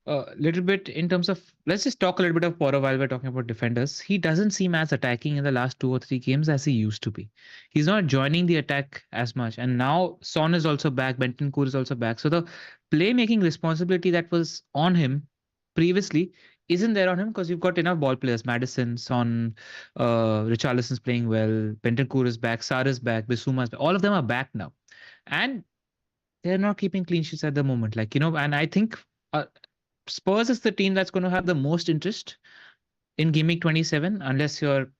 a little bit in terms of, let's just talk a little bit of Porro while we're talking about defenders. He doesn't seem as attacking in the last 2 or 3 games as he used to be. He's not joining the attack as much. And now Son is also back. Bentancur is also back. So the playmaking responsibility that was on him previously isn't there on him because you've got enough ball players. Maddison, Son, Richarlison's playing well. Bentancur is back. Sarr is back. Bissouma's back. All of them are back now. And they're not keeping clean sheets at the moment. Like, and I think Spurs is the team that's going to have the most interest in Gameweek 27, unless you're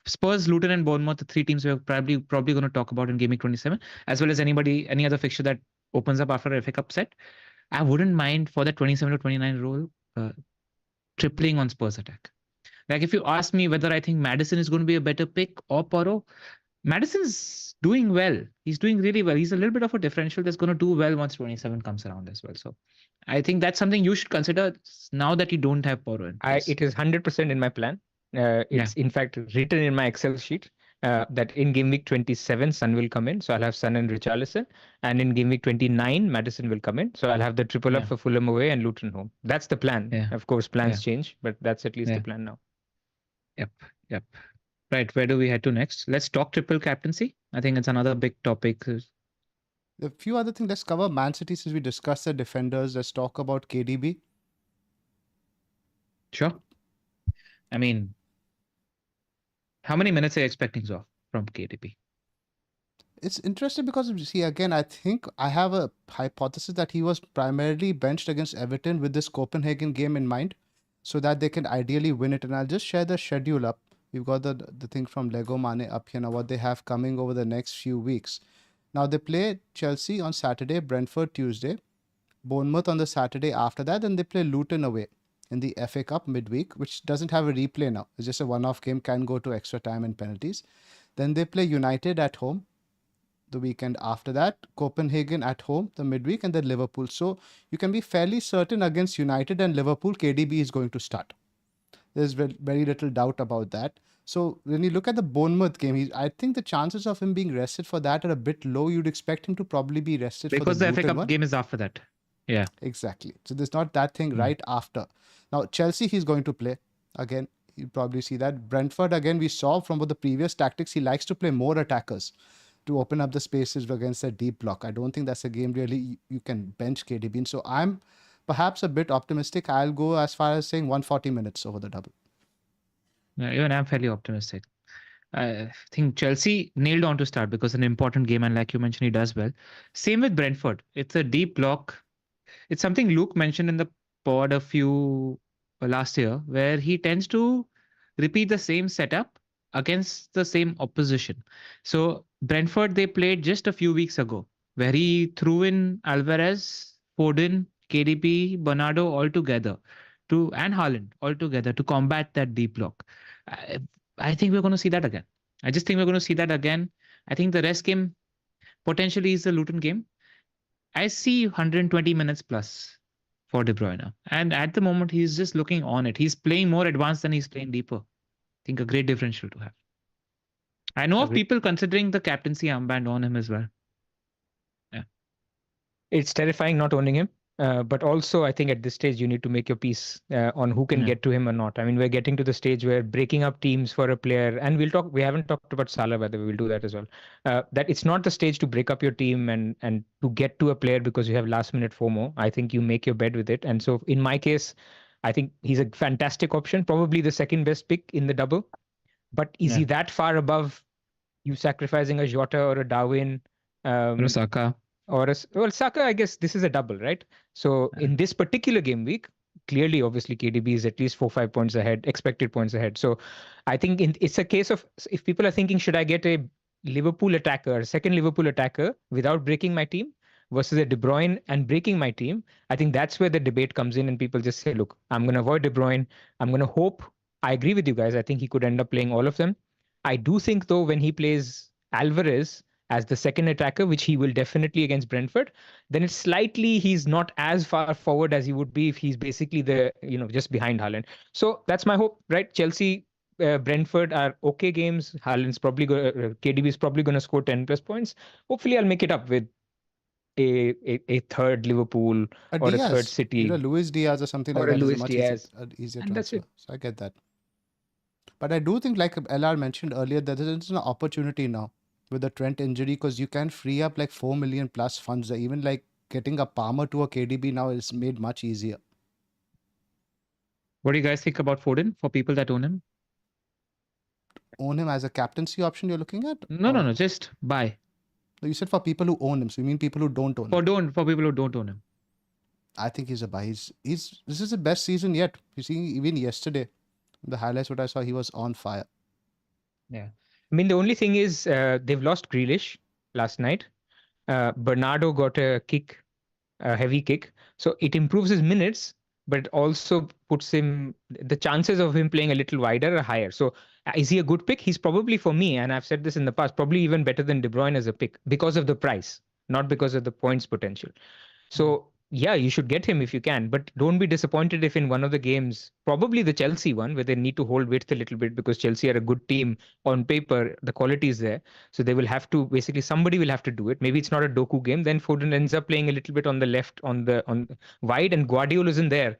Spurs, Luton, and Bournemouth, the 3 teams we're probably going to talk about in Gameweek 27, as well as any other fixture that opens up after a FA Cup set. I wouldn't mind for that 27 to 29 role tripling on Spurs attack. Like if you ask me whether I think Maddison is going to be a better pick or Porro, Maddison's doing well. He's doing really well. He's a little bit of a differential that's going to do well once 27 comes around as well. So I think that's something you should consider now that you don't have Porro in place. It is 100% in my plan. It's in fact written in my Excel sheet that in Game Week 27, Son will come in. So I'll have Son and Richarlison. And in Game Week 29, Maddison will come in. So I'll have the triple up for Fulham away and Luton home. That's the plan. Of course, plans change, but that's at least the plan now. Yep. Right, where do we head to next? Let's talk triple captaincy. I think it's another big topic. A few other things. Let's cover Man City since we discussed the defenders. Let's talk about KDB. Sure. I mean, how many minutes are you expecting, Zoph, from KDB? It's interesting because, see, again, I think I have a hypothesis that he was primarily benched against Everton with this Copenhagen game in mind so that they can ideally win it. And I'll just share the schedule up. We've got the thing from Lego Mane up here now, what they have coming over the next few weeks. Now, they play Chelsea on Saturday, Brentford Tuesday, Bournemouth on the Saturday after that, and they play Luton away in the FA Cup midweek, which doesn't have a replay now. It's just a one-off game, can go to extra time and penalties. Then they play United at home the weekend after that, Copenhagen at home the midweek, and then Liverpool. So you can be fairly certain against United and Liverpool, KDB is going to start. There's very little doubt about that. So when you look at the Bournemouth game, I think the chances of him being rested for that are a bit low. You'd expect him to probably be rested because for the FA Cup one. game is after that. Yeah, exactly. So there's not that thing right after. Now Chelsea, he's going to play again. You'll probably see that. Brentford, again, we saw from the previous tactics, he likes to play more attackers to open up the spaces against a deep block. I don't think that's a game really you can bench KDB. So I'm perhaps a bit optimistic. I'll go as far as saying 140 minutes over the double. Yeah, even I'm fairly optimistic. I think Chelsea nailed on to start because an important game, and like you mentioned, he does well. Same with Brentford. It's a deep block. It's something Luke mentioned in the pod a few last year, where he tends to repeat the same setup against the same opposition. So Brentford, they played just a few weeks ago, where he threw in Alvarez, Foden, KDB, Bernardo all together and Haaland all together to combat that deep block. I think we're going to see that again. I just think we're going to see that again. I think the rest game potentially is the Luton game. I see 120 minutes plus for De Bruyne. And at the moment, he's just looking on it. He's playing more advanced than he's playing deeper. I think a great differential to have. I know of people considering the captaincy armband on him as well. Yeah. It's terrifying not owning him. But also, I think at this stage, you need to make your peace on who can get to him or not. I mean, we're getting to the stage where breaking up teams for a player, and we haven't talked about Salah, by the way, we'll do that as well. That it's not the stage to break up your team and to get to a player because you have last minute FOMO. I think you make your bed with it. And so in my case, I think he's a fantastic option, probably the second best pick in the double. But is he that far above you sacrificing a Jota or a Darwin? Or Saka. Well, Saka, I guess this is a double, right? So in this particular game week, clearly, obviously, KDB is at least 4-5 points ahead, expected points ahead. So I think it's a case of if people are thinking, should I get a Liverpool attacker, second Liverpool attacker without breaking my team versus a De Bruyne and breaking my team? I think that's where the debate comes in and people just say, look, I'm going to avoid De Bruyne. I'm going to hope. I agree with you guys. I think he could end up playing all of them. I do think, though, when he plays Alvarez as the second attacker, which he will definitely against Brentford, then it's slightly he's not as far forward as he would be if he's basically just behind Haaland. So that's my hope, right? Chelsea, Brentford are okay games. Haaland's probably KDB is probably going to score 10 plus points. Hopefully, I'll make it up with a third Liverpool or Diaz, a third City, Luis Diaz or something or like that. Luis Diaz. Easier and that's transfer. it. So I get that. But I do think, like LR mentioned earlier, that there is an opportunity now with the Trent injury because you can free up like 4 million plus funds. Even like getting a Palmer to a KDB now is made much easier. What do you guys think about Foden for people that own him? Own him as a captaincy option you're looking at? No, just buy. You said for people who own him, so you mean people who don't own him? For people who don't own him. I think he's a buy. This is the best season yet. You see, even yesterday, the highlights what I saw, he was on fire. Yeah. I mean, the only thing is they've lost Grealish last night. Bernardo got a heavy kick. So it improves his minutes, but it also puts the chances of him playing a little wider are higher. So is he a good pick? He's probably, for me, and I've said this in the past, probably even better than De Bruyne as a pick because of the price, not because of the points potential. So yeah, you should get him if you can, but don't be disappointed if in one of the games, probably the Chelsea one, where they need to hold width a little bit because Chelsea are a good team on paper, the quality is there. So they will have to, basically somebody will have to do it. Maybe it's not a Doku game. Then Foden ends up playing a little bit on the left, on the wide, and Guardiola isn't there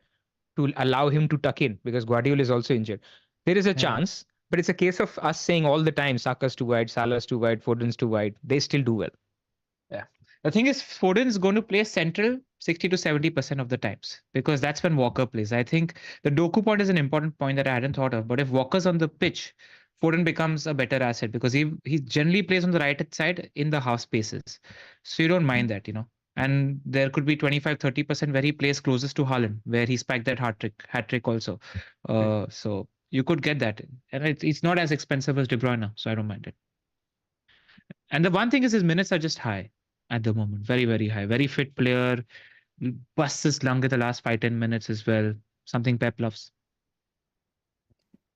to allow him to tuck in because Guardiola is also injured. There is a chance, But it's a case of us saying all the time, Saka's too wide, Salah's too wide, Foden's too wide. They still do well. Yeah. The thing is, Foden is going to play central 60 to 70% of the times because that's when Walker plays. I think the Doku point is an important point that I hadn't thought of. But if Walker's on the pitch, Foden becomes a better asset because he generally plays on the right side in the half spaces. So you don't mind that, And there could be 25-30% where he plays closest to Haaland, where he spiked that hat trick also. So you could get that. And it's not as expensive as De Bruyne, so I don't mind it. And the one thing is his minutes are just high at the moment. Very, very high. Very fit player. Busts his lung in the last 5-10 minutes as well. Something Pep loves.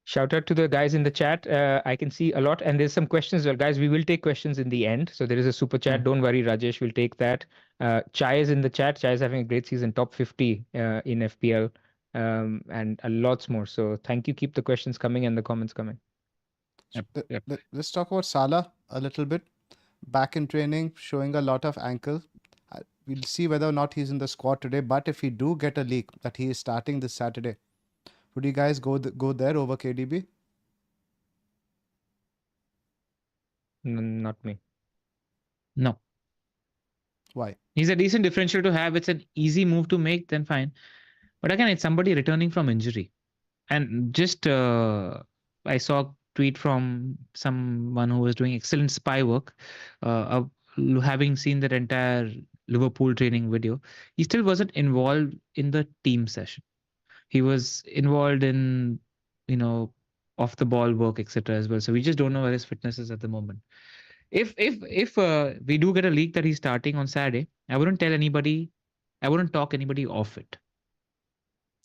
Shout out to the guys in the chat. I can see a lot, and there's some questions as well. Guys, we will take questions in the end. So there is a super chat. Don't worry, Rajesh, we'll take that. Chai is in the chat. Chai is having a great season, top 50 in FPL, and a lots more. So thank you. Keep the questions coming and the comments coming. Yep. Let's talk about Salah a little bit. Back in training, showing a lot of ankle. We'll see whether or not he's in the squad today. But if we do get a leak that he is starting this Saturday, would you guys go there over KDB? Not me. No. Why? He's a decent differential to have. It's an easy move to make, then fine. But again, it's somebody returning from injury. And just I saw a tweet from someone who was doing excellent spy work, having seen that entire Liverpool training video. He still wasn't involved in the team session. He was involved in, off the ball work, etc. as well. So we just don't know where his fitness is at the moment. If we do get a leak that he's starting on Saturday, I wouldn't tell anybody. I wouldn't talk anybody off it.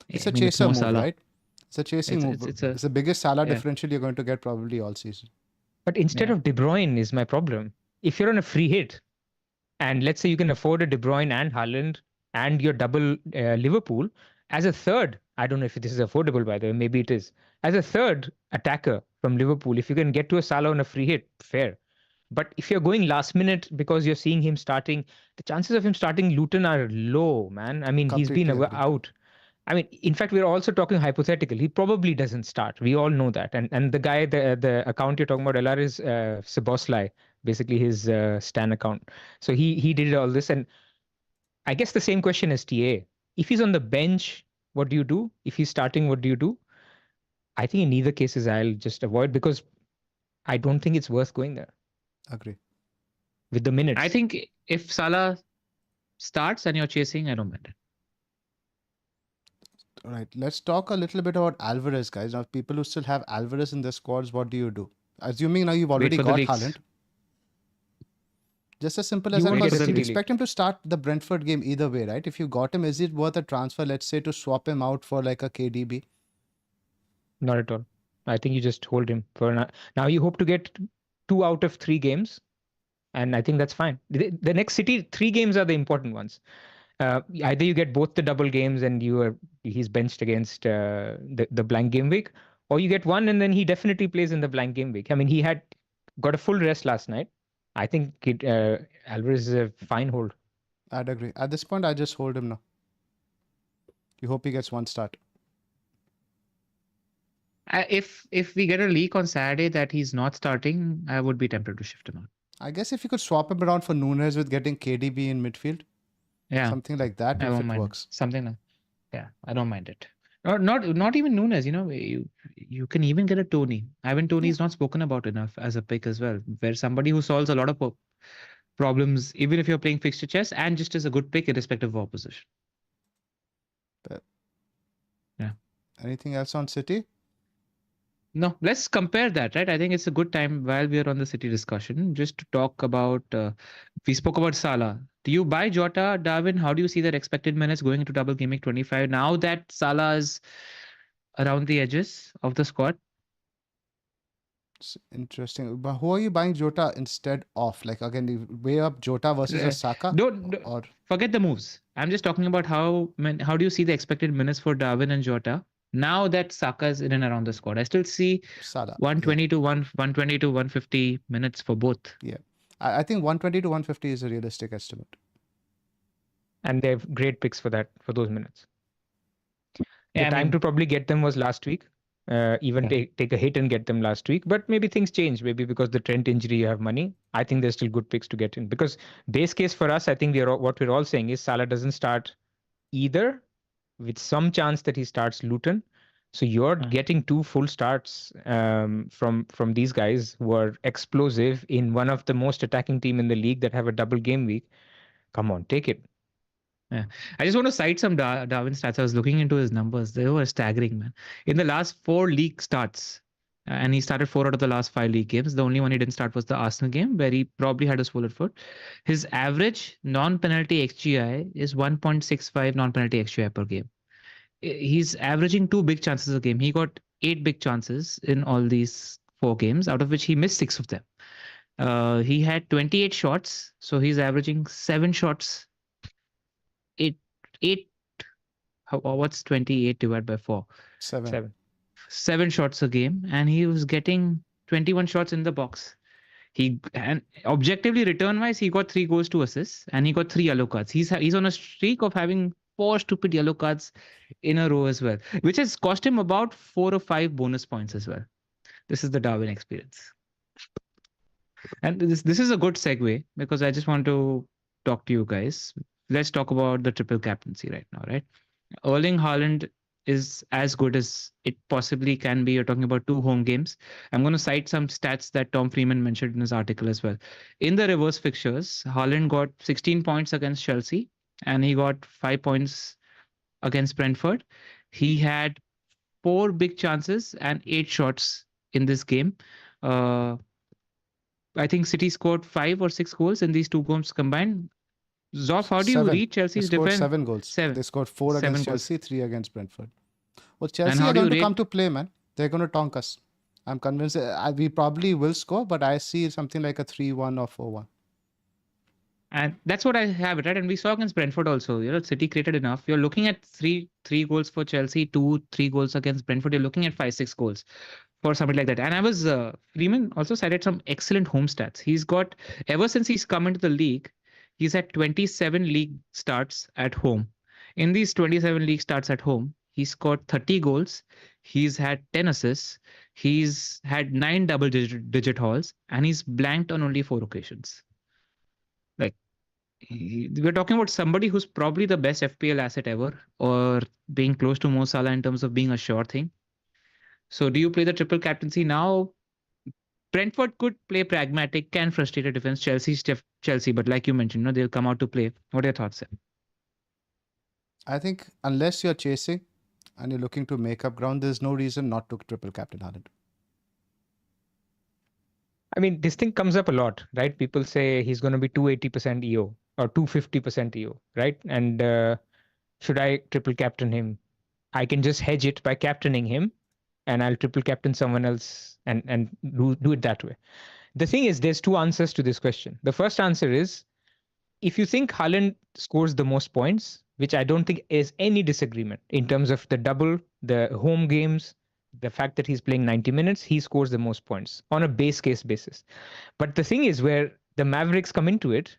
It's a chaser move, right? It's a chasing move. It's the biggest Salah differential you're going to get probably all season. But instead of De Bruyne is my problem. If you're on a free hit, and let's say you can afford a De Bruyne and Haaland and your double Liverpool, as a third, I don't know if this is affordable, by the way, maybe it is. As a third attacker from Liverpool, if you can get to a Salah on a free hit, fair. But if you're going last minute because you're seeing him starting, the chances of him starting Luton are low, man. I mean, he's been out. I mean, in fact, we're also talking hypothetical. He probably doesn't start. We all know that. And the guy, the account you're talking about, LR, is Szoboszlai, basically his Stan account. So he did all this. And I guess the same question as TA. If he's on the bench, what do you do? If he's starting, what do you do? I think in neither cases, I'll just avoid because I don't think it's worth going there. Agree. With the minutes. I think if Salah starts and you're chasing, I don't mind it. All right, let's talk a little bit about Alvarez, guys. Now, people who still have Alvarez in their squads, what do you do? Assuming now you've already got Haaland. Just as simple as that, because you expect him to start the Brentford game either way, right? If you got him, is it worth a transfer, let's say, to swap him out for like a KDB? Not at all. I think you just hold him for now. You hope to get 2 out of 3 games, and I think that's fine. The next City 3 games are the important ones. Either you get both the double games and he's benched against the blank game week, or you get one and then he definitely plays in the blank game week. I mean, he had got a full rest last night. I think Alvarez is a fine hold. I'd agree. At this point, I just hold him now. You hope he gets one start. If we get a leak on Saturday that he's not starting, I would be tempted to shift him out. I guess if you could swap him around for Nunes with getting KDB in midfield. Yeah, something like that. I don't mind. Works. Something like, I don't mind it. Not even Nunes. You can even get a Tony. Ivan Tony is not spoken about enough as a pick as well. Where somebody who solves a lot of problems, even if you're playing fixture chess, and just as a good pick irrespective of opposition. Yeah. Anything else on City? No, let's compare that, right? I think it's a good time while we are on the City discussion just to talk about. We spoke about Salah. Do you buy Jota, Darwin? How do you see that expected minutes going into double Gameweek 25 now that Salah is around the edges of the squad? It's interesting. But who are you buying Jota instead of? Like, again, you weigh up Jota versus a Saka? Or forget the moves. I'm just talking about how do you see the expected minutes for Darwin and Jota now that Saka is in and around the squad? I still see Salah 120 to 150 minutes for both. Yeah. I think 120 to 150 is a realistic estimate. And they have great picks for those minutes. The time to probably get them was last week. even take a hit and get them last week. But maybe things change. Maybe because the Trent injury, you have money. I think there's still good picks to get in. Because base case for us, I think what we're all saying is Salah doesn't start either, with some chance that he starts Luton. So you're getting 2 full starts from these guys who are explosive in one of the most attacking team in the league that have a double game week. Come on, take it. Yeah. I just want to cite some Darwin stats. I was looking into his numbers. They were staggering, man. In the last 4 league starts, and he started 4 out of the last 5 league games. The only one he didn't start was the Arsenal game, where he probably had a swollen foot. His average non-penalty XGI is 1.65 non-penalty XGI per game. He's averaging 2 big chances a game. He got 8 big chances in all these 4 games, out of which he missed 6 of them. He had 28 shots, so he's averaging 7 shots. What's 28 divided by 4? 7. 7 shots a game, and he was getting 21 shots in the box. And objectively, return wise, he got 3 goals, 2 assists, and he got 3 yellow cards. He's on a streak of having 4 stupid yellow cards in a row as well, which has cost him about 4 or 5 bonus points as well. This is the Darwin experience. And this is a good segue, because I just want to talk to you guys. Let's talk about the triple captaincy right now, right? Erling Haaland is as good as it possibly can be. You're talking about 2 home games. I'm going to cite some stats that Tom Freeman mentioned in his article as well. In the reverse fixtures, Haaland got 16 points against Chelsea, and he got 5 points against Brentford. He had 4 big chances and 8 shots in this game. I think City scored 5 or 6 goals in these 2 games combined. Zoph, how do you read Chelsea's defense? 7 goals. 7. They scored 4 against Chelsea, 3 against Brentford. Well, Chelsea how are do you going to come rate- to play, man. They're going to tonk us. I'm convinced we probably will score, but I see something like a 3-1 or 4-1. And that's what I have it, right? And we saw against Brentford also, City created enough. You're looking at 3 goals for Chelsea, 2-3 goals against Brentford. You're looking at 5-6 goals for somebody like that. And I was, Freeman also cited some excellent home stats. He's got, ever since he's come into the league, he's had 27 league starts at home. In these 27 league starts at home, he scored 30 goals. He's had 10 assists. He's had 9 double-digit hauls, and he's blanked on only 4 occasions. Like, we're talking about somebody who's probably the best FPL asset ever, or being close to Mo Salah in terms of being a sure thing. So do you play the triple captaincy now? Brentford could play pragmatic, can frustrate a defense. Chelsea, but like you mentioned, they'll come out to play. What are your thoughts, sir? I think unless you're chasing and you're looking to make up ground, there's no reason not to triple captain Haaland. I mean, this thing comes up a lot, right? People say he's going to be 280% EO or 250% EO, right? And should I triple captain him? I can just hedge it by captaining him, and I'll triple captain someone else and do it that way. The thing is, there's 2 answers to this question. The first answer is, if you think Haaland scores the most points, which I don't think is any disagreement in terms of the double, the home games, the fact that he's playing 90 minutes, he scores the most points on a base case basis. But the thing is, where the Mavericks come into it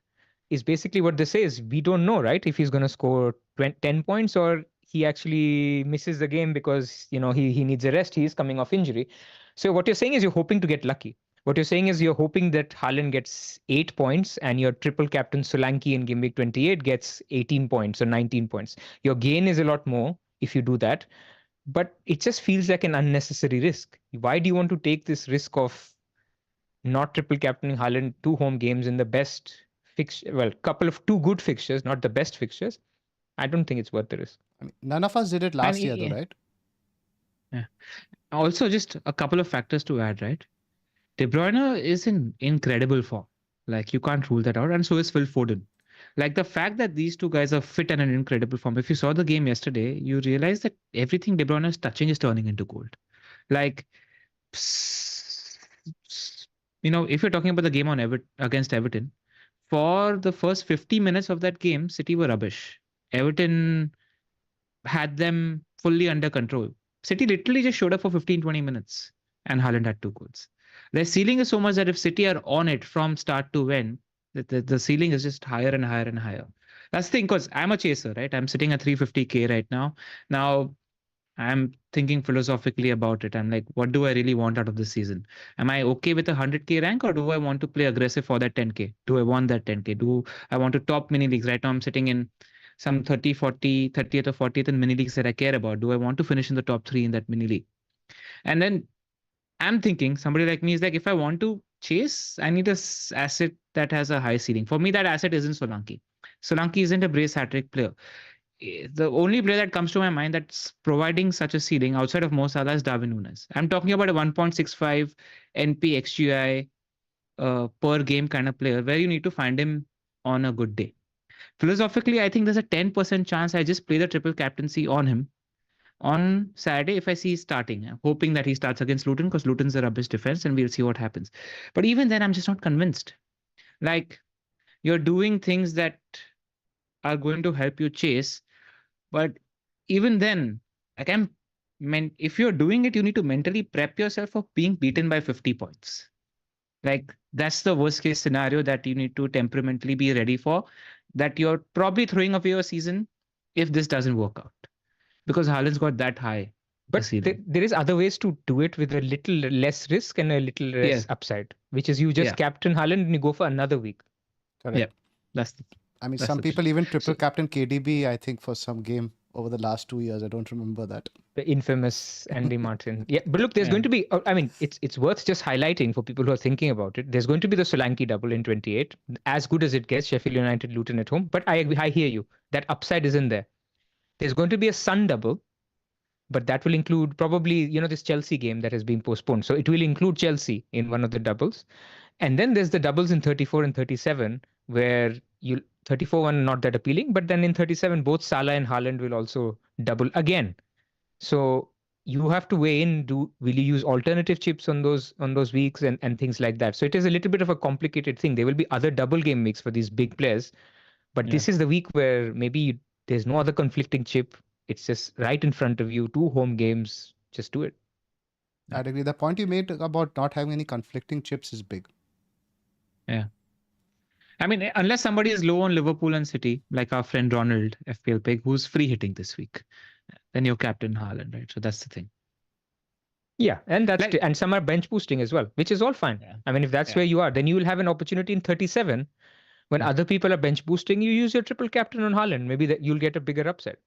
is basically what they say is, we don't know, right? If he's going to score 10 points or he actually misses the game because, he needs a rest. He is coming off injury. So what you're saying is you're hoping to get lucky. What you're saying is you're hoping that Haaland gets 8 points and your triple captain Solanke in Gameweek 28 gets 18 points or 19 points. Your gain is a lot more if you do that. But it just feels like an unnecessary risk. Why do you want to take this risk of not triple captaining Haaland 2 home games in the best fixture? Well, couple of 2 good fixtures, not the best fixtures. I don't think it's worth the risk. I mean, none of us did it last year, though, right? Yeah. Also, just a couple of factors to add, right? De Bruyne is in incredible form. Like, you can't rule that out. And so is Phil Foden. Like, the fact that these 2 guys are fit and in incredible form. If you saw the game yesterday, you realize that everything De Bruyne is touching is turning into gold. Like, if you're talking about the game against Everton, for the first 50 minutes of that game, City were rubbish. Everton had them fully under control. City literally just showed up for 15-20 minutes, and Haaland had 2 goals. Their ceiling is so much that if City are on it from start to end, the ceiling is just higher and higher and higher. That's the thing, because I'm a chaser, right? I'm sitting at 350k right now. Now, I'm thinking philosophically about it. I'm like, what do I really want out of this season? Am I okay with a 100K rank, or do I want to play aggressive for that 10K? Do I want that 10K? Do I want to top mini leagues? Right now, I'm sitting in some 30, 40, 30th or 40th in mini leagues that I care about. Do I want to finish in the top three in that mini league? And then I'm thinking somebody like me is like, if I want to chase, I need a asset that has a high ceiling. For me, that asset isn't Solanke. Solanke isn't a brace hat-trick player. The only player that comes to my mind that's providing such a ceiling outside of Mo Salah is Darwin Núñez. I'm talking about a 1.65 NP XGI per game kind of player where you need to find him on a good day. Philosophically, I think there's a 10% chance I just play the triple captaincy on him on Saturday if I see he's starting. I'm hoping that he starts against Luton because Luton's a rubbish defense and we'll see what happens. But even then, I'm just not convinced. Like, you're doing things that are going to help you chase. But even then, like if you're doing it, you need to mentally prep yourself for being beaten by 50 points. Like, that's the worst case scenario that you need to temperamentally be ready for, that you're probably throwing away your season if this doesn't work out. Because Haaland's got that high. But there is other ways to do it with a little less risk and a little less upside, which is you just captain Haaland and you go for another week. Correct. Yeah, some people even triple captain KDB, I think, for some game over the last 2 years. I don't remember that. The infamous Andy Martin. Yeah, but look, there's going to be, I mean, it's worth just highlighting for people who are thinking about it. There's going to be the Solanke double in 28. As good as it gets, Sheffield United, Luton at home. But I hear you. That upside isn't there. There's going to be a Sun double, but that will include probably, this Chelsea game that has been postponed. So it will include Chelsea in one of the doubles. And then there's the doubles in 34 and 37, where 34 one not that appealing, but then in 37, both Salah and Haaland will also double again. So you have to weigh in, will you use alternative chips on those weeks and things like that. So it is a little bit of a complicated thing. There will be other double game weeks for these big players, but this is the week where maybe there's no other conflicting chip. It's just right in front of you, 2 home games, just do it. I'd agree. The point you made about not having any conflicting chips is big. Yeah. I mean, unless somebody is low on Liverpool and City, like our friend Ronald, FPL Pig, who's free hitting this week, then you're Captain Haaland, right? So that's the thing. Yeah, and and some are bench boosting as well, which is all fine. Yeah. I mean, if that's where you are, then you will have an opportunity in 37 when other people are bench boosting. You use your triple captain on Haaland. Maybe that you'll get a bigger upset.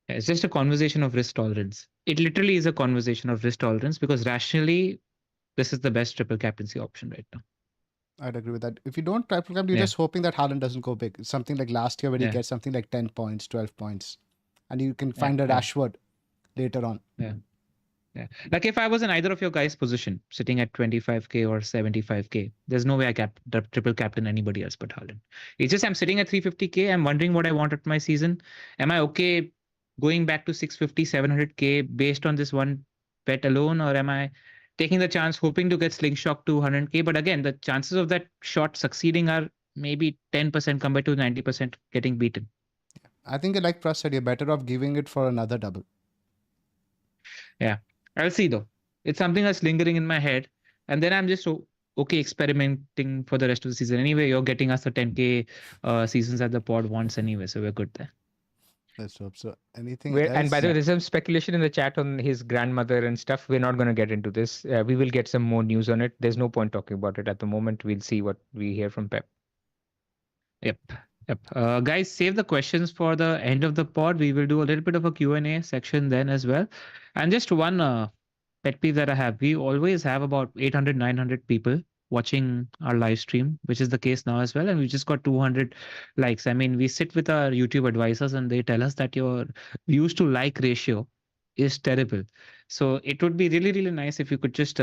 Yeah, it's just a conversation of risk tolerance. It literally is a conversation of risk tolerance because rationally, this is the best triple captaincy option right now. I'd agree with that. If you don't triple captain, you're just hoping that Haaland doesn't go big. It's something like last year where he gets something like 10 points, 12 points. And you can find a Rashford later on. Yeah. Like if I was in either of your guys' position, sitting at 25K or 75K, there's no way I triple captain anybody else but Haaland. It's just I'm sitting at 350K. I'm wondering what I want at my season. Am I okay going back to 650, 700K based on this one bet alone? Or am I taking the chance, hoping to get slingshot to 100K? But again, the chances of that shot succeeding are maybe 10% compared to 90% getting beaten. I think, like Pras said, you're better off giving it for another double. Yeah, I'll see though. It's something that's lingering in my head. And then I'm just okay experimenting for the rest of the season. Anyway, you're getting us the 10K seasons at the pod once anyway, so we're good there. Let's hope so. Anything else? And by the way, there's some speculation in the chat on his grandmother and stuff. We're not going to get into this. We will get some more news on it. There's no point talking about it at the moment. We'll see what we hear from Pep. Yep. Guys, save the questions for the end of the pod. We will do a little bit of a Q&A section then as well. And just one pet peeve that I have. We always have about 800, 900 people watching our live stream, which is the case now as well. And we just got 200 likes. I mean, we sit with our YouTube advisors and they tell us that your views to like ratio is terrible. So it would be really, really nice if you could just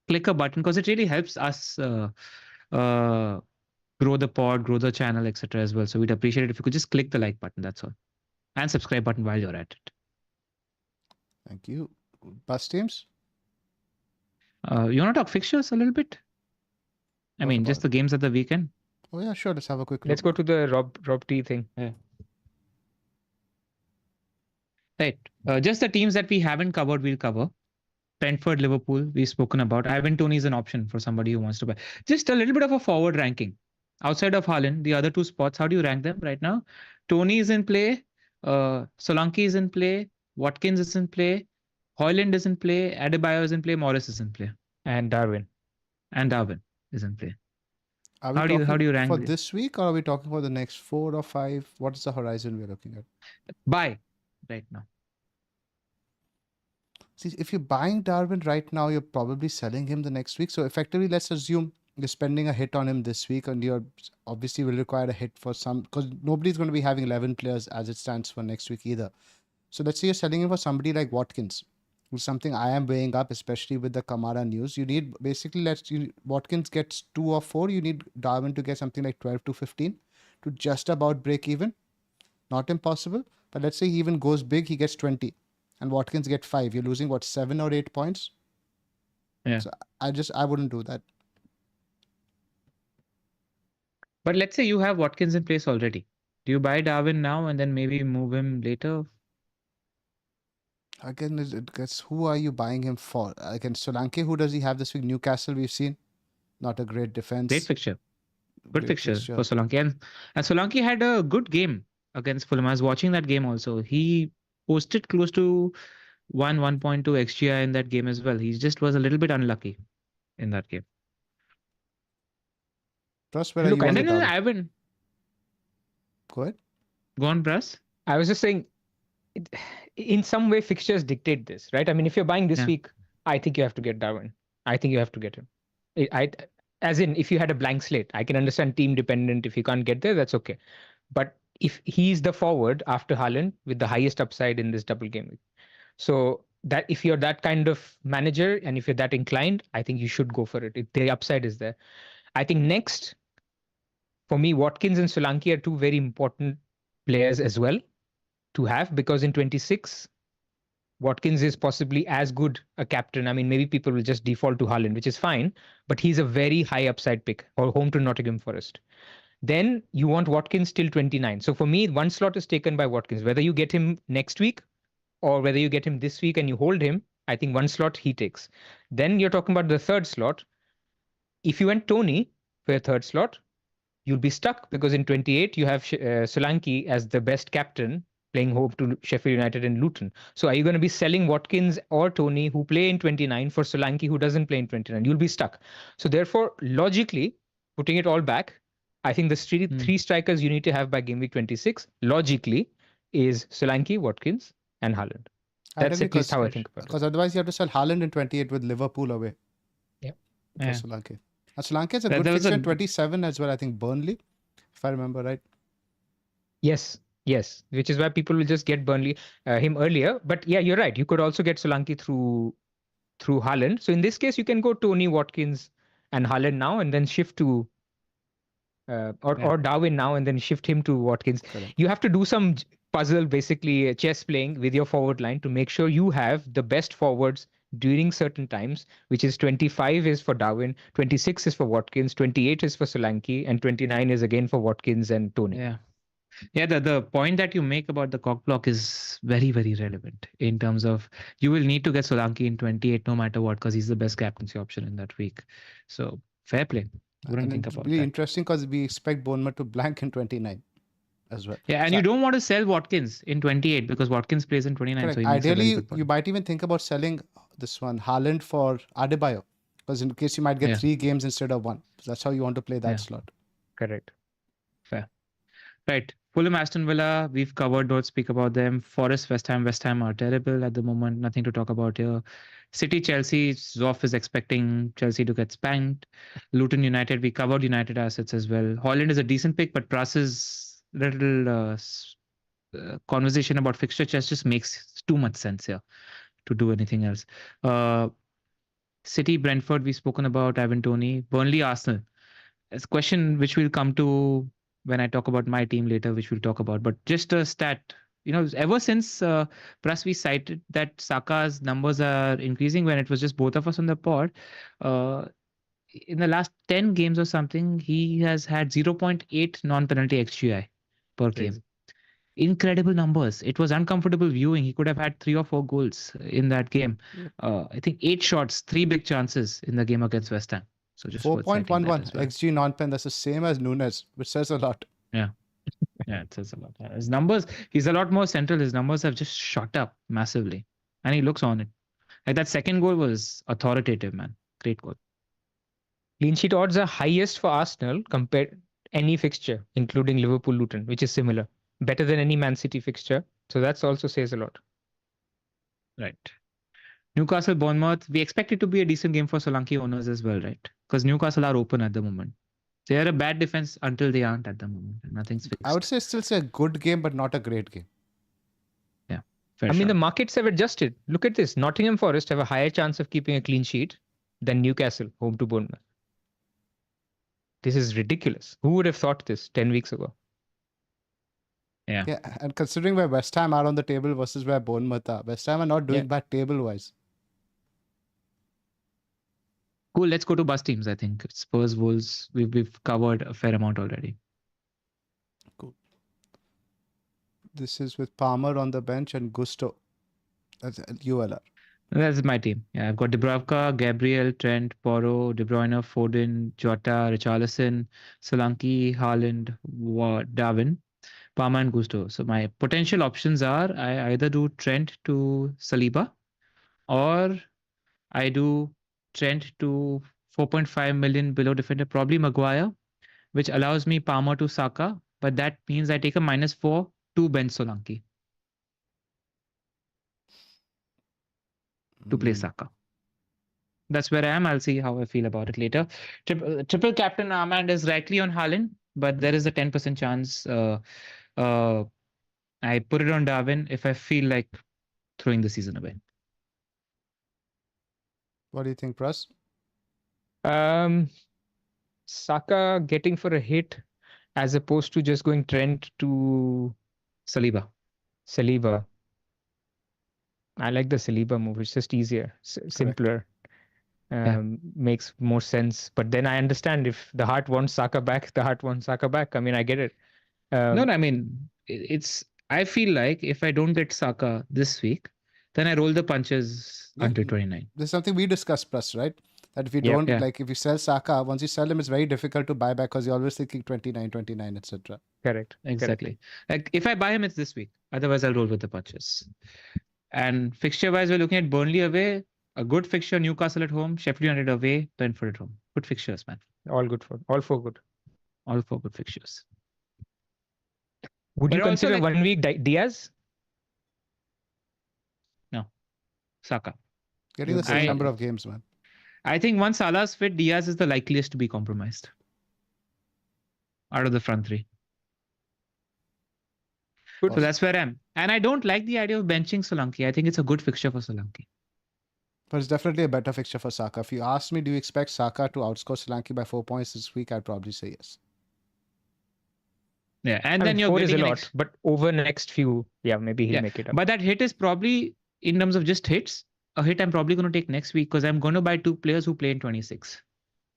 click a button because it really helps us grow the pod, grow the channel, etc. as well. So we'd appreciate it if you could just click the like button. That's all. And subscribe button while you're at it. Thank you. Bus teams? You want to talk fixtures a little bit? I mean, just the games at the weekend. Oh yeah, sure. Let's have a quick look. Let's go to the Rob T thing. Yeah. Right. Just the teams that we haven't covered, we'll cover. Brentford, Liverpool, we've spoken about. Ivan Toney is an option for somebody who wants to buy. Just a little bit of a forward ranking. Outside of Haaland, the other two spots, how do you rank them right now? Toney is in play. Solanke is in play. Watkins is in play, Haaland is in play, Adebayo is in play, Morris is in play, And Darwin. and Darwin is in play. Are we How talking do you rank for this? this week, or are we talking for the next 4 or 5? What is the horizon we're looking at? Buy right now. See, if you're buying Darwin right now, you're probably selling him the next week. So effectively, let's assume you're spending a hit on him this week, and you're obviously will require a hit for some, because nobody's going to be having 11 players as it stands for next week either. So let's say you're selling him for somebody like Watkins, who's something I am weighing up, especially with the Kamara news. You need basically, Watkins gets 2 or 4. You need Darwin to get something like 12 to 15 to just about break even. Not impossible, but let's say he even goes big, he gets 20, and Watkins get 5. You're losing what, 7 or 8 points? Yeah. So I wouldn't do that. But let's say you have Watkins in place already. Do you buy Darwin now and then maybe move him later? Again, it gets, who are you buying him for? Again, Solanke, who does he have this week? Newcastle, we've seen. Not a great defense. Great fixture. Good Great fixture fixture. for Solanke. And Solanke had a good game against Fulham. I was watching that game also. He posted close to 1.2 XGI in that game as well. He just was a little bit unlucky in that game. Pras, where are Look, you on And the then Darwin? I haven't. Go ahead. Go on, Pras. I was just saying, in some way, fixtures dictate this, right? I mean, if you're buying this Yeah. week, I think you have to get Darwin. I think you have to get him. As in, if you had a blank slate, I can understand team dependent. If you can't get there, that's okay. But if he's the forward after Haaland with the highest upside in this double game week, so that if you're that kind of manager and if you're that inclined, I think you should go for it. The upside is there. I think next, for me, Watkins and Solanke are two very important players as well to have, because in 26, Watkins is possibly as good a captain. I mean, maybe people will just default to Haaland, which is fine, but he's a very high upside pick, or home to Nottingham Forest. Then you want Watkins till 29. So for me, one slot is taken by Watkins. Whether you get him next week or whether you get him this week and you hold him, I think one slot he takes. Then you're talking about the third slot. If you went Tony for a third slot, you'll be stuck because in 28 you have Solanke as the best captain playing home to Sheffield United and Luton. So are you going to be selling Watkins or Tony who play in 29 for Solanke who doesn't play in 29? You'll be stuck. So therefore, logically, putting it all back, I think the three strikers you need to have by game week 26, logically, is Solanke, Watkins, and Haaland. That's at least how I think about it. Because otherwise you have to sell Haaland in 28 with Liverpool away. Yeah. Solanke. Solanke is a good fixture in 27 as well, I think, Burnley, if I remember right. Yes, which is why people will just get Burnley him earlier. But yeah, you're right. You could also get Solanke through Haaland. So in this case, you can go Tony, Watkins, and Haaland now, and then shift to or Darwin now, and then shift him to Watkins. Correct. You have to do some puzzle, basically chess playing with your forward line to make sure you have the best forwards during certain times, which is 25 is for Darwin, 26 is for Watkins, 28 is for Solanke, and 29 is again for Watkins and Tony. Yeah, the point that you make about the cock block is very, very relevant in terms of you will need to get Solanke in 28 no matter what, because he's the best captaincy option in that week. So fair play. Wouldn't think about really that. Interesting because we expect Bournemouth to blank in 29 as well. Yeah, and so, you don't want to sell Watkins in 28 because Watkins plays in 29. Correct. So ideally, you might even think about selling this one, Haaland, for Adebayo, because in case you might get 3 games instead of 1. So that's how you want to play that slot. Correct. Fair. Right. Fulham, Aston Villa, we've covered, don't speak about them. Forest, West Ham are terrible at the moment. Nothing to talk about here. City, Chelsea, Zoph is expecting Chelsea to get spanked. Luton United, we covered United assets as well. Haaland is a decent pick, but Pras's little conversation about fixture chess just makes too much sense here to do anything else. City, Brentford, we've spoken about, Ivan Toney. Burnley, Arsenal. It's a question which we'll come to when I talk about my team later, which we'll talk about. But just a stat, ever since Pras we cited that Saka's numbers are increasing when it was just both of us on the pod, in the last 10 games or something, he has had 0.8 non-penalty XGI per game. Incredible numbers. It was uncomfortable viewing. He could have had 3 or 4 goals in that game. I think 8 shots, 3 big chances in the game against West Ham. So just 4.11 XG non-pen. That's the same as Nunes, which says a lot. Yeah. Yeah, it says a lot. His numbers, he's a lot more central. His numbers have just shot up massively. And he looks on it. Like that second goal was authoritative, man. Great goal. Clean sheet odds are highest for Arsenal compared any fixture, including Liverpool Luton, which is similar. Better than any Man City fixture. So that's also says a lot. Right. Newcastle Bournemouth, we expect it to be a decent game for Solanke owners as well, right? Because Newcastle are open at the moment. They are a bad defense until they aren't at the moment. Nothing's fixed. I would say still a good game, but not a great game. Yeah. I mean, the markets have adjusted. Look at this. Nottingham Forest have a higher chance of keeping a clean sheet than Newcastle home to Bournemouth. This is ridiculous. Who would have thought this 10 weeks ago? Yeah, and considering where West Ham are on the table versus where Bournemouth are, West Ham are not doing bad table-wise. Cool, let's go to bus teams, I think. Spurs, Wolves, we've covered a fair amount already. Cool. This is with Palmer on the bench and Gusto. That's ULR. That's my team. Yeah, I've got Dubravka, Gabriel, Trent, Porro, De Bruyne, Foden, Jota, Richarlison, Solanke, Haaland, Darwin, Palmer and Gusto. So my potential options are I either do Trent to Saliba or I do Trent to 4.5 million below defender, probably Maguire, which allows me Palmer to Saka, but that means I take a -4 to bench Solanke to play Saka. That's where I am. I'll see how I feel about it later. Triple captain Armand is rightly on Haaland, but there is a 10% chance I put it on Darwin if I feel like throwing the season away. What do you think, Pras? Saka getting for a hit as opposed to just going Trent to Saliba. I like the Saliba move. It's just easier, simpler. Makes more sense. But then I understand if the heart wants Saka back, the heart wants Saka back. I mean, I get it. No, I mean, I feel like if I don't get Saka this week, then I roll the punches until 29. This is something we discussed, Plus, right? That if you don't, like if you sell Saka, once you sell him, it's very difficult to buy back because you're always thinking 29, etc. Correct. Exactly. Like if I buy him, it's this week. Otherwise, I'll roll with the punches. And fixture-wise, we're looking at Burnley away, a good fixture, Newcastle at home, Sheffield United away, Brentford at home. Good fixtures, man. All four good. All four good fixtures. Would you consider 1 week Diaz? No. Saka. Getting the same number of games, man. I think once Salah's fit, Diaz is the likeliest to be compromised out of the front three. Good. So that's where I am. And I don't like the idea of benching Solanke. I think it's a good fixture for Solanke. But it's definitely a better fixture for Saka. If you ask me, do you expect Saka to outscore Solanke by 4 points this week? I'd probably say yes. Yeah, and then you're getting a lot. But over the next few, maybe he'll make it up. But that hit is probably, in terms of just hits, a hit I'm probably going to take next week because I'm going to buy 2 players who play in 26.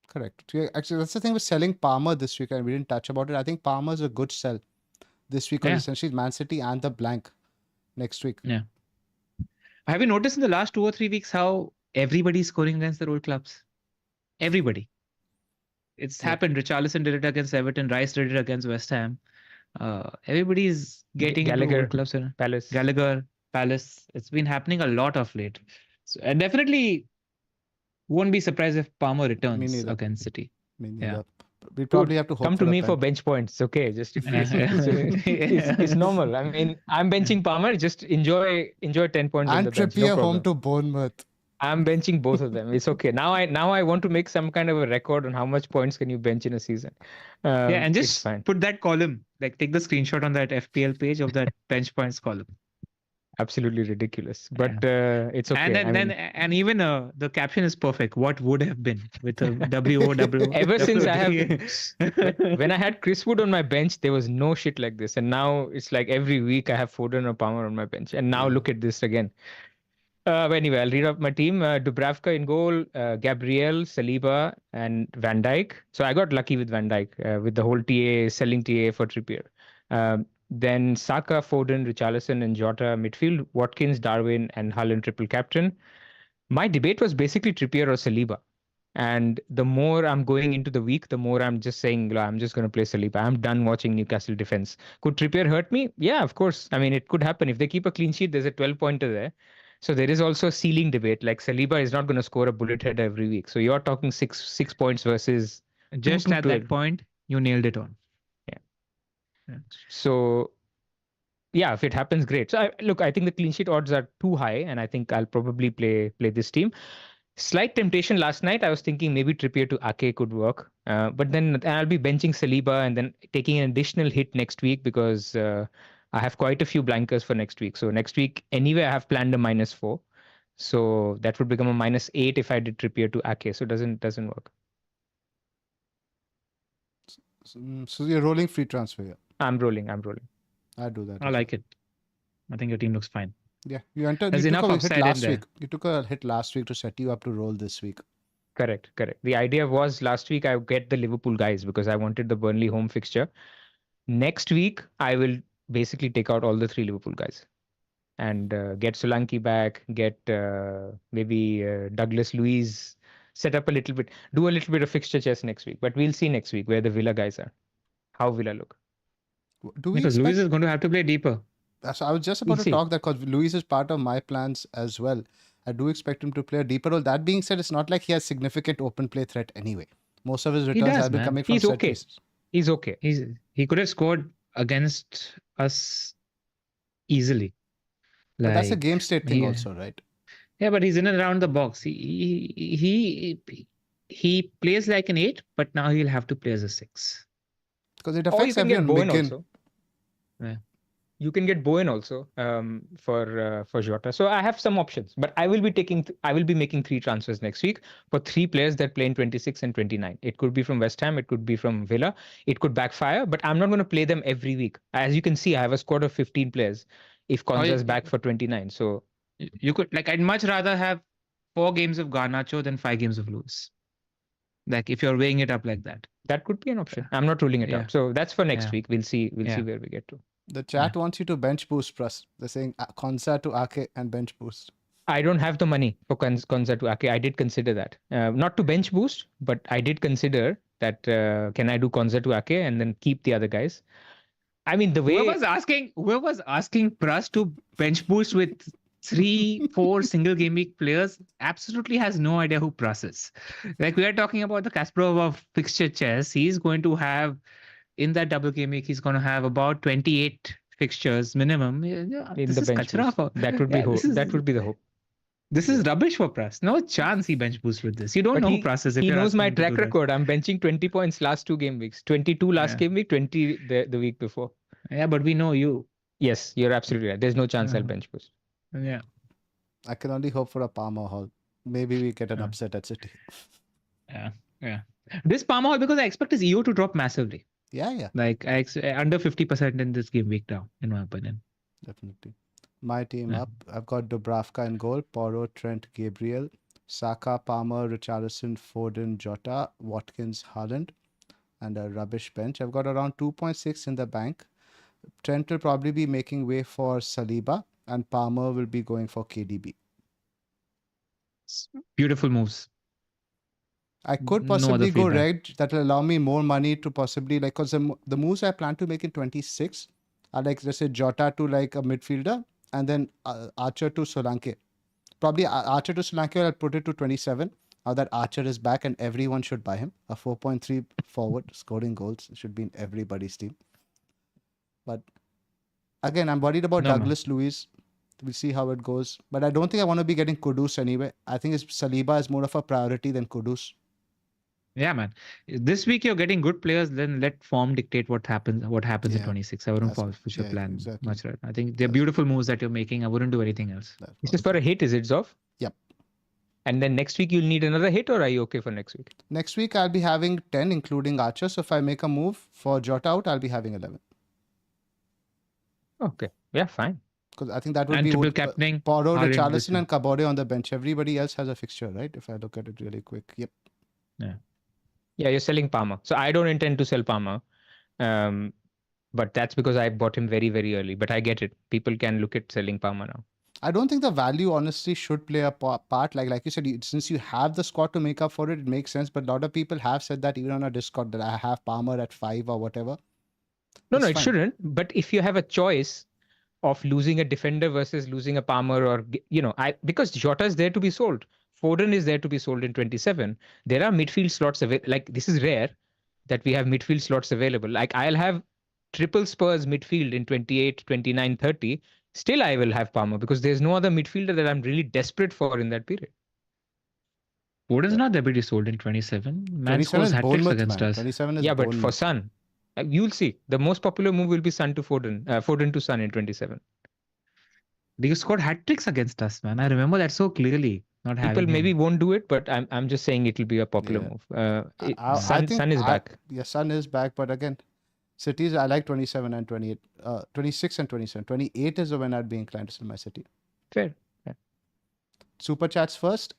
Correct. Actually, that's the thing with selling Palmer this week, and we didn't touch about it. I think Palmer's a good sell this week because essentially Man City and the blank next week. Yeah. Have you noticed in the last 2 or 3 weeks how everybody's scoring against their old clubs? Everybody. It's happened. Richarlison did it against Everton. Rice did it against West Ham. Everybody's getting into old clubs. Gallagher, Palace. It's been happening a lot of late. So, and definitely won't be surprised if Palmer returns against City. We probably have to come to me for bench points. Okay, just it's normal. I mean, I'm benching Palmer. Just enjoy 10 points. And Trippier home to Bournemouth. I'm benching both of them. It's okay. Now I want to make some kind of a record on how much points can you bench in a season. And just put that column. Like take the screenshot on that FPL page of that bench points column. Absolutely ridiculous, but it's okay. And even the caption is perfect. What would have been with a WOW. Ever since I have, when I had Chris Wood on my bench, there was no shit like this, and now it's like every week I have Foden or Palmer on my bench, and now look at this again. Anyway, I'll read out my team. Dubravka in goal, Gabriel, Saliba, and Van Dijk. So I got lucky with Van Dijk with the whole selling TA for Trippier. Then Saka, Foden, Richarlison, and Jota midfield. Watkins, Darwin, and Haaland triple captain. My debate was basically Trippier or Saliba. And the more I'm going into the week, the more I'm just saying, I'm just going to play Saliba. I'm done watching Newcastle defense. Could Trippier hurt me? Yeah, of course. I mean, it could happen. If they keep a clean sheet, there's a 12-pointer there. So there is also a ceiling debate. Like Saliba is not going to score a bullet header every week. So you're talking six points versus Just at that point, you nailed it on. Yeah. So yeah, if it happens, great. So I think the clean sheet odds are too high, and I think I'll probably play this team. Slight temptation last night. I was thinking maybe Trippier to Ake could work, but then I'll be benching Saliba and then taking an additional hit next week because I have quite a few blankers for next week. So next week, anyway, I have planned a -4. So that would become a -8 if I did Trippier to Ake. So it doesn't work. So you're rolling free transfer, yeah? I'm rolling. I do that. I like it. I think your team looks fine. Yeah, you entered. There's You took enough a hit upside in last there. week. You took a hit last week to set you up to roll this week. Correct. The idea was last week I get the Liverpool guys because I wanted the Burnley home fixture. Next week, I will basically take out all the 3 Liverpool guys and get Solanke back, get maybe Douglas Luiz, set up a little bit, do a little bit of fixture chess next week. But we'll see next week where the Villa guys are, how Villa look. Because Luiz is going to have to play deeper. So I was just about to talk that because Luiz is part of my plans as well. I do expect him to play a deeper role. That being said, it's not like he has significant open play threat anyway. Most of his returns have been coming from set pieces. He's okay. He could have scored against us easily. But that's a game state thing also, right? Yeah, but he's in and around the box. He plays like an 8, but now he'll have to play as a 6. Because it affects everyone. Also. Yeah. You can get Bowen also for Jota. So I have some options, but I will be making 3 transfers next week for 3 players that play in 26 and 29. It could be from West Ham, it could be from Villa, it could backfire, but I'm not going to play them every week. As you can see, I have a squad of 15 players if Konza is back for 29. So you could I'd much rather have 4 games of Garnacho than 5 games of Lewis. Like if you're weighing it up like that. That could be an option. I'm not ruling it out. So that's for next week. We'll see where we get to. The chat wants you to bench boost, Pras. They're saying Konza to Ake and bench boost. I don't have the money for Konza to Ake. I did consider that. Not to bench boost, but I did consider that can I do Konza to Ake and then keep the other guys? I mean, the way... Whoever was asking Pras to bench boost with 3-4 single game week players absolutely has no idea who Pras is. Like we are talking about the Kasparov of fixture chess. He's going to have... In that double game week, he's going to have about 28 fixtures minimum. In the bench boost. That would be hope. That would be the hope. This is rubbish for Pras. No chance he bench boost with this. You don't know who Pras is. He knows my track record. I'm benching 20 points last 2 game weeks. 22 last game week, 20 the week before. Yeah, but we know you. Yes, you're absolutely right. There's no chance I'll bench boost. Yeah. I can only hope for a Palmer haul. Maybe we get an upset at City. Yeah. This Palmer haul, because I expect his EO to drop massively. Yeah. Like under 50% in this game week now, in my opinion. Definitely. My team up. I've got Dubravka in goal, Porro, Trent, Gabriel, Saka, Palmer, Richarlison, Foden, Jota, Watkins, Haaland, and a rubbish bench. I've got around 2.6 in the bank. Trent will probably be making way for Saliba, and Palmer will be going for KDB. Beautiful moves. I could possibly go red. That will allow me more money to possibly because the moves I plan to make in 26 are like, let's say, Jota to like a midfielder and then Archer to Solanke. Probably Archer to Solanke, I'll put it to 27. Now that Archer is back and everyone should buy him. A 4.3 forward scoring goals should be in everybody's team. But again, I'm worried about Douglas Luiz. We'll see how it goes. But I don't think I want to be getting Kudus anyway. I think Saliba is more of a priority than Kudus. Yeah, man. This week you're getting good players. Then let form dictate what happens in 26. I wouldn't push your plan much. Right. I think they're beautiful moves that you're making. I wouldn't do anything else. This is for a hit, is it, Zoph? Yep. And then next week you'll need another hit, or are you okay for next week? Next week I'll be having 10, including Archer. So if I make a move for Jota out, I'll be having 11. Okay. Yeah, fine. Because I think that would be triple captaining Porro, Richarlison, and Kabore on the bench. Everybody else has a fixture, right? If I look at it really quick. Yep. Yeah, you're selling Palmer. So I don't intend to sell Palmer. But that's because I bought him very, very early. But I get it. People can look at selling Palmer now. I don't think the value honestly should play a part. Like you said, since you have the squad to make up for it, it makes sense. But a lot of people have said that even on a Discord that I have Palmer at 5 or whatever. No, It's it fine. shouldn't. But if you have a choice of losing a defender versus losing a Palmer, or because Jota is there to be sold, Foden is there to be sold in 27. There are midfield slots available. Like, this is rare that we have midfield slots available. Like, I'll have triple Spurs midfield in 28, 29, 30. Still, I will have Palmer because there's no other midfielder that I'm really desperate for in that period. Foden's not that be sold in 27. Man 27 scores is hat tricks Bournemouth, against man. us. 27 is Yeah, but for Bournemouth. Son, you'll see. The most popular move will be Son to Foden. Foden to Son in 27. They scored hat tricks against us, man. I remember that so clearly. Not having People maybe him. won't do it, but I'm just saying it will be a popular Yeah. move. I think Son is back. Yeah, Son is back, but again, Cities, I like 27 and 28. 26 and 27. 28 is when I'd be inclined to sell my City. Fair. Super chats first.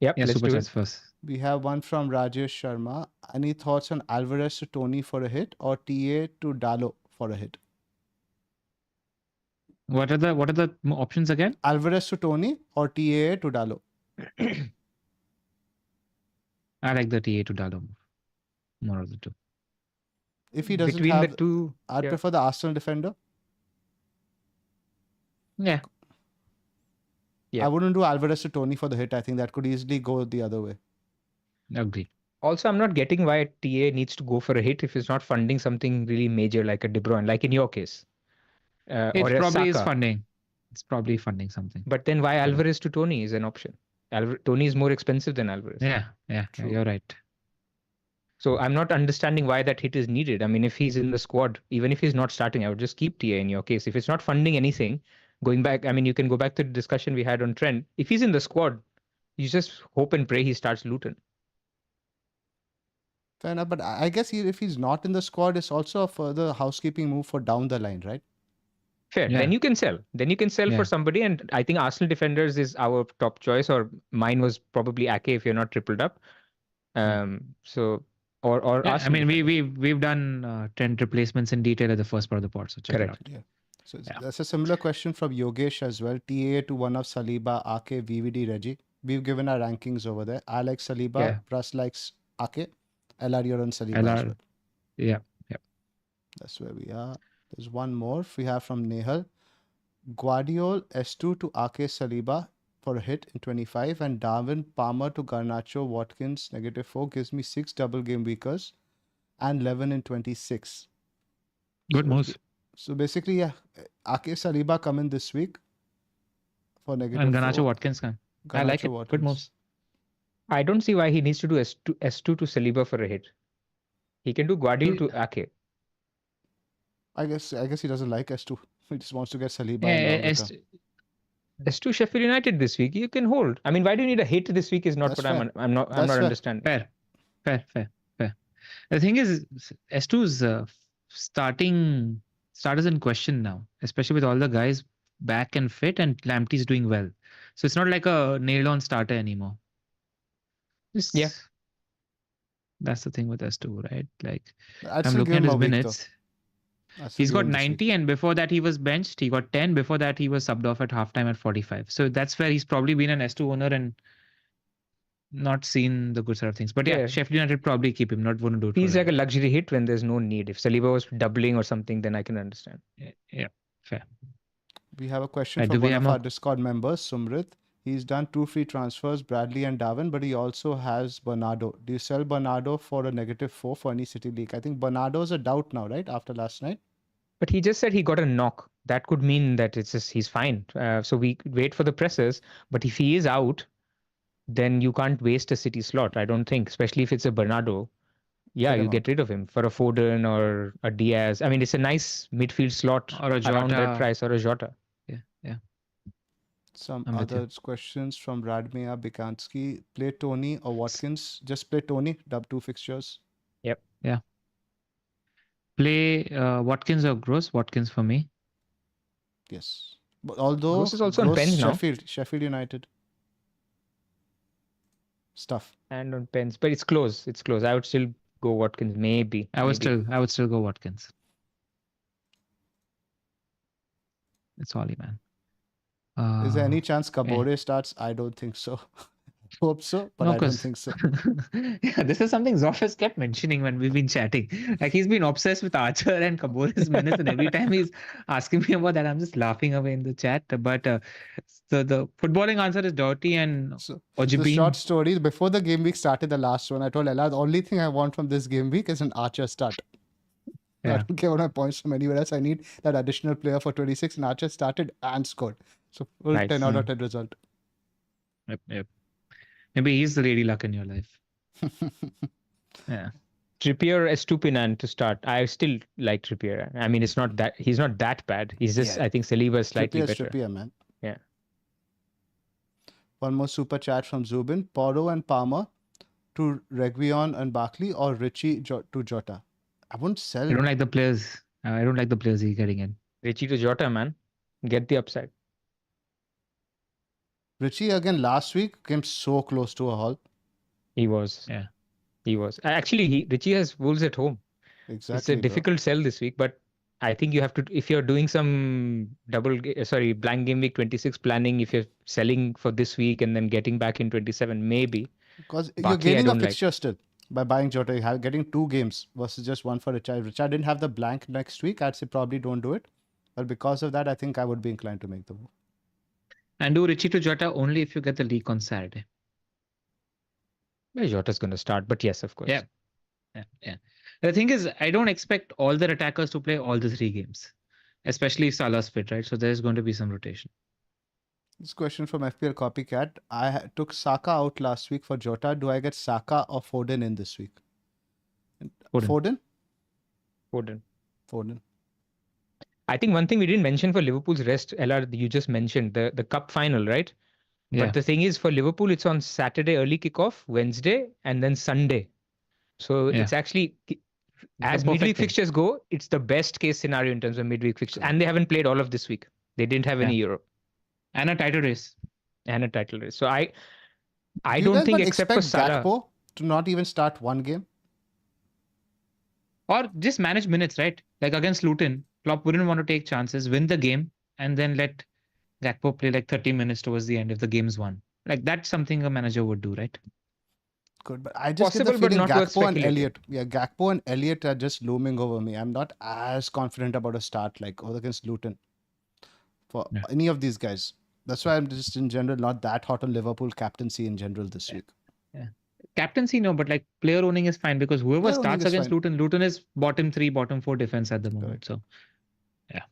Yep, Yeah, let's super do chats it. first. We have one from Rajesh Sharma. Any thoughts on Alvarez to Tony for a hit or TA to Dalo for a hit? What are the options again? Alvarez to Tony or TA to Dalo? I like the TA to Dalo move. More of the two. If he doesn't Between have, the two, I'd prefer the Arsenal defender. Yeah. Yeah. I wouldn't do Alvarez to Tony for the hit. I think that could easily go the other way. Agree. Also, I'm not getting why TA needs to go for a hit if it's not funding something really major like a De Bruyne, like in your case. It or a probably is Saka. funding. It's probably funding something. But then why Alvarez to Tony is an option? Tony is more expensive than Alvarez. Yeah, you're right. So I'm not understanding why that hit is needed. I mean, if he's in the squad, even if he's not starting, I would just keep TA in your case. If it's not funding anything, going back, I mean, you can go back to the discussion we had on Trent. If he's in the squad, you just hope and pray he starts Luton. Fair enough, but I guess if he's not in the squad, it's also a further housekeeping move for down the line, right? Fair. Yeah. Then you can sell. For somebody, and I think Arsenal defenders is our top choice, or mine was probably Ake if you're not tripled up. So or Yeah, I Arsenal mean, defenders. we've done 10 replacements in detail at the first part of the pod, so check Correct. it out. Yeah. So that's a similar question from Yogesh as well. TA to one of Saliba, Ake, VVD, Reggie. We've given our rankings over there. I like Saliba. Yeah. Pras likes Ake. LR, you're on Saliba as well. Yeah. That's where we are. There's one more we have from Nehal. Guardiol S2 to Ake Saliba for a hit in 25, and Darwin Palmer to Garnacho Watkins -4 gives me 6 double game weekers and 11 in 26. Good moves. So basically, yeah, Ake Saliba come in this week for And -4. Garnacho Watkins can. I like it. Watkins. Good moves. I don't see why he needs to do S2 to Saliba for a hit. He can do Guardiola to Ake. I guess he doesn't like S2. He just wants to get Saliba Yeah, in longer term. S2 Sheffield United this week. You can hold. I mean, why do you need a hit this week? Is not That's what fair. I'm not fair. understanding. Fair. The thing is, S2's starters in question now, especially with all the guys back and fit, and Lamptey's doing well. So it's not like a nailed-on starter anymore. Yeah. That's the thing with S2, right? Like, I'd I'm still looking give at him his a week, minutes. though. He's got 90, and before that he was benched. He got 10. Before that he was subbed off at halftime at 45. So that's where he's probably been an S2 owner and not seen the good side of things. But yeah, Sheffield United probably keep him, not going to do it. He's like a luxury hit when there's no need. If Saliba was doubling or something, then I can understand. Yeah, fair. We have a question from one of our Discord members, Sumrit. He's done 2 free transfers, Bradley and Darwin, but he also has Bernardo. Do you sell Bernardo for a -4 for any City League? I think Bernardo's a doubt now, right? After last night. But he just said he got a knock. That could mean that it's just he's fine. So we wait for the presses. But if he is out, then you can't waste a City slot. I don't think, especially if it's a Bernardo. Yeah, you get rid of him for a Foden or a Diaz. I mean, it's a nice midfield slot or a Jota. Around that price, or a Jota. Yeah. Some other questions from Radmia Bikansky. Play Tony or Watkins? Just play Tony, dub 2 fixtures. Yep. Yeah. Play Watkins or Gross? Watkins for me. Yes. But although Gross is also on pens now. Sheffield United stuff. And on pens. But it's close. I would still go Watkins, maybe. I would still go Watkins. It's Ollie, man. Is there any chance Kabore starts? I don't think so. Hope so, but No, I don't because think so. yeah, this is something Zoph has kept mentioning when we've been chatting. Like he's been obsessed with Archer and Kabore's minutes, and every time he's asking me about that, I'm just laughing away in the chat. But so the footballing answer is Doughty and So the Ojibin. short story, before the game week started, the last one, I told Ella, the only thing I want from this game week is an Archer start. I Yeah. don't care what my points from anywhere else. I need that additional player for 26, and Archer started and scored. So full Nice. 10 out of 10 result. Yep. Maybe he's the lady luck in your life. Yeah. Trippier Estupinan to start. I still like Trippier. I mean, he's not that bad. He's just, Yeah. I think Saliba is slightly better. Trippier, man. Yeah. One more super chat from Zubin. Porro and Palmer to Reguilon and Barkley, or Richie to Jota. I wouldn't sell. I don't like the players. I don't like the players he's getting in. Richie to Jota, man. Get the upside. Richie again last week came so close to a haul. He was. Yeah. He was. Actually, Richie has Wolves at home. Exactly. It's a difficult sell this week, but I think you have to, if you're doing some blank game week 26 planning, if you're selling for this week and then getting back in 27, maybe. Because you're Barkley, I gaining a don't fixture still by buying Jota. You're getting 2 games versus just 1 for Richard. Richard didn't have the blank next week. I'd say probably don't do it. But because of that, I think I would be inclined to make the move. And do Richie to Jota only if you get the league on Saturday. Well, Jota's going to start, but yes, of course. Yeah. The thing is, I don't expect all their attackers to play all the 3 games, especially if Salah's fit, right? So there's going to be some rotation. This question from FPL Copycat. I took Saka out last week for Jota. Do I get Saka or Foden in this week? Foden? I think one thing we didn't mention for Liverpool's rest, LR, you just mentioned the cup final, right? Yeah. But the thing is, for Liverpool, it's on Saturday early kickoff, Wednesday, and then Sunday. So it's actually, as midweek fixtures go, it's the best case scenario in terms of midweek fixtures. And they haven't played all of this week. They didn't have any Europe. And a title race. So I don't think, except for Salah, Gakpo to not even start one game. Or just manage minutes, right? Like against Luton, Klopp wouldn't want to take chances, win the game, and then let Gakpo play like 30 minutes towards the end if the game's won. Like that's something a manager would do, right? Good, but I just get the feeling Gakpo and Elliott. Yeah, Gakpo and Elliott are just looming over me. I'm not as confident about a start like against Luton for any of these guys. That's why I'm just in general not that hot on Liverpool captaincy in general this week. Yeah. Captaincy, no, but like player owning is fine because whoever starts against Luton is bottom 3, bottom 4 defense at the moment. So, yeah.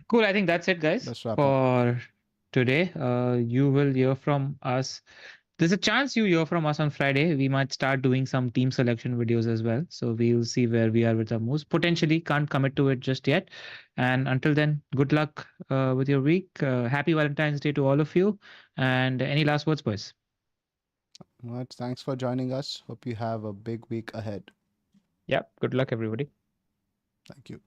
Cool. I think that's it, guys, for today. You will hear from us. There's a chance you hear from us on Friday. We might start doing some team selection videos as well. So we'll see where we are with our moves. Potentially can't commit to it just yet. And until then, good luck with your week. Happy Valentine's Day to all of you. And any last words, boys? All right. Thanks for joining us. Hope you have a big week ahead. Yeah. Good luck, everybody. Thank you.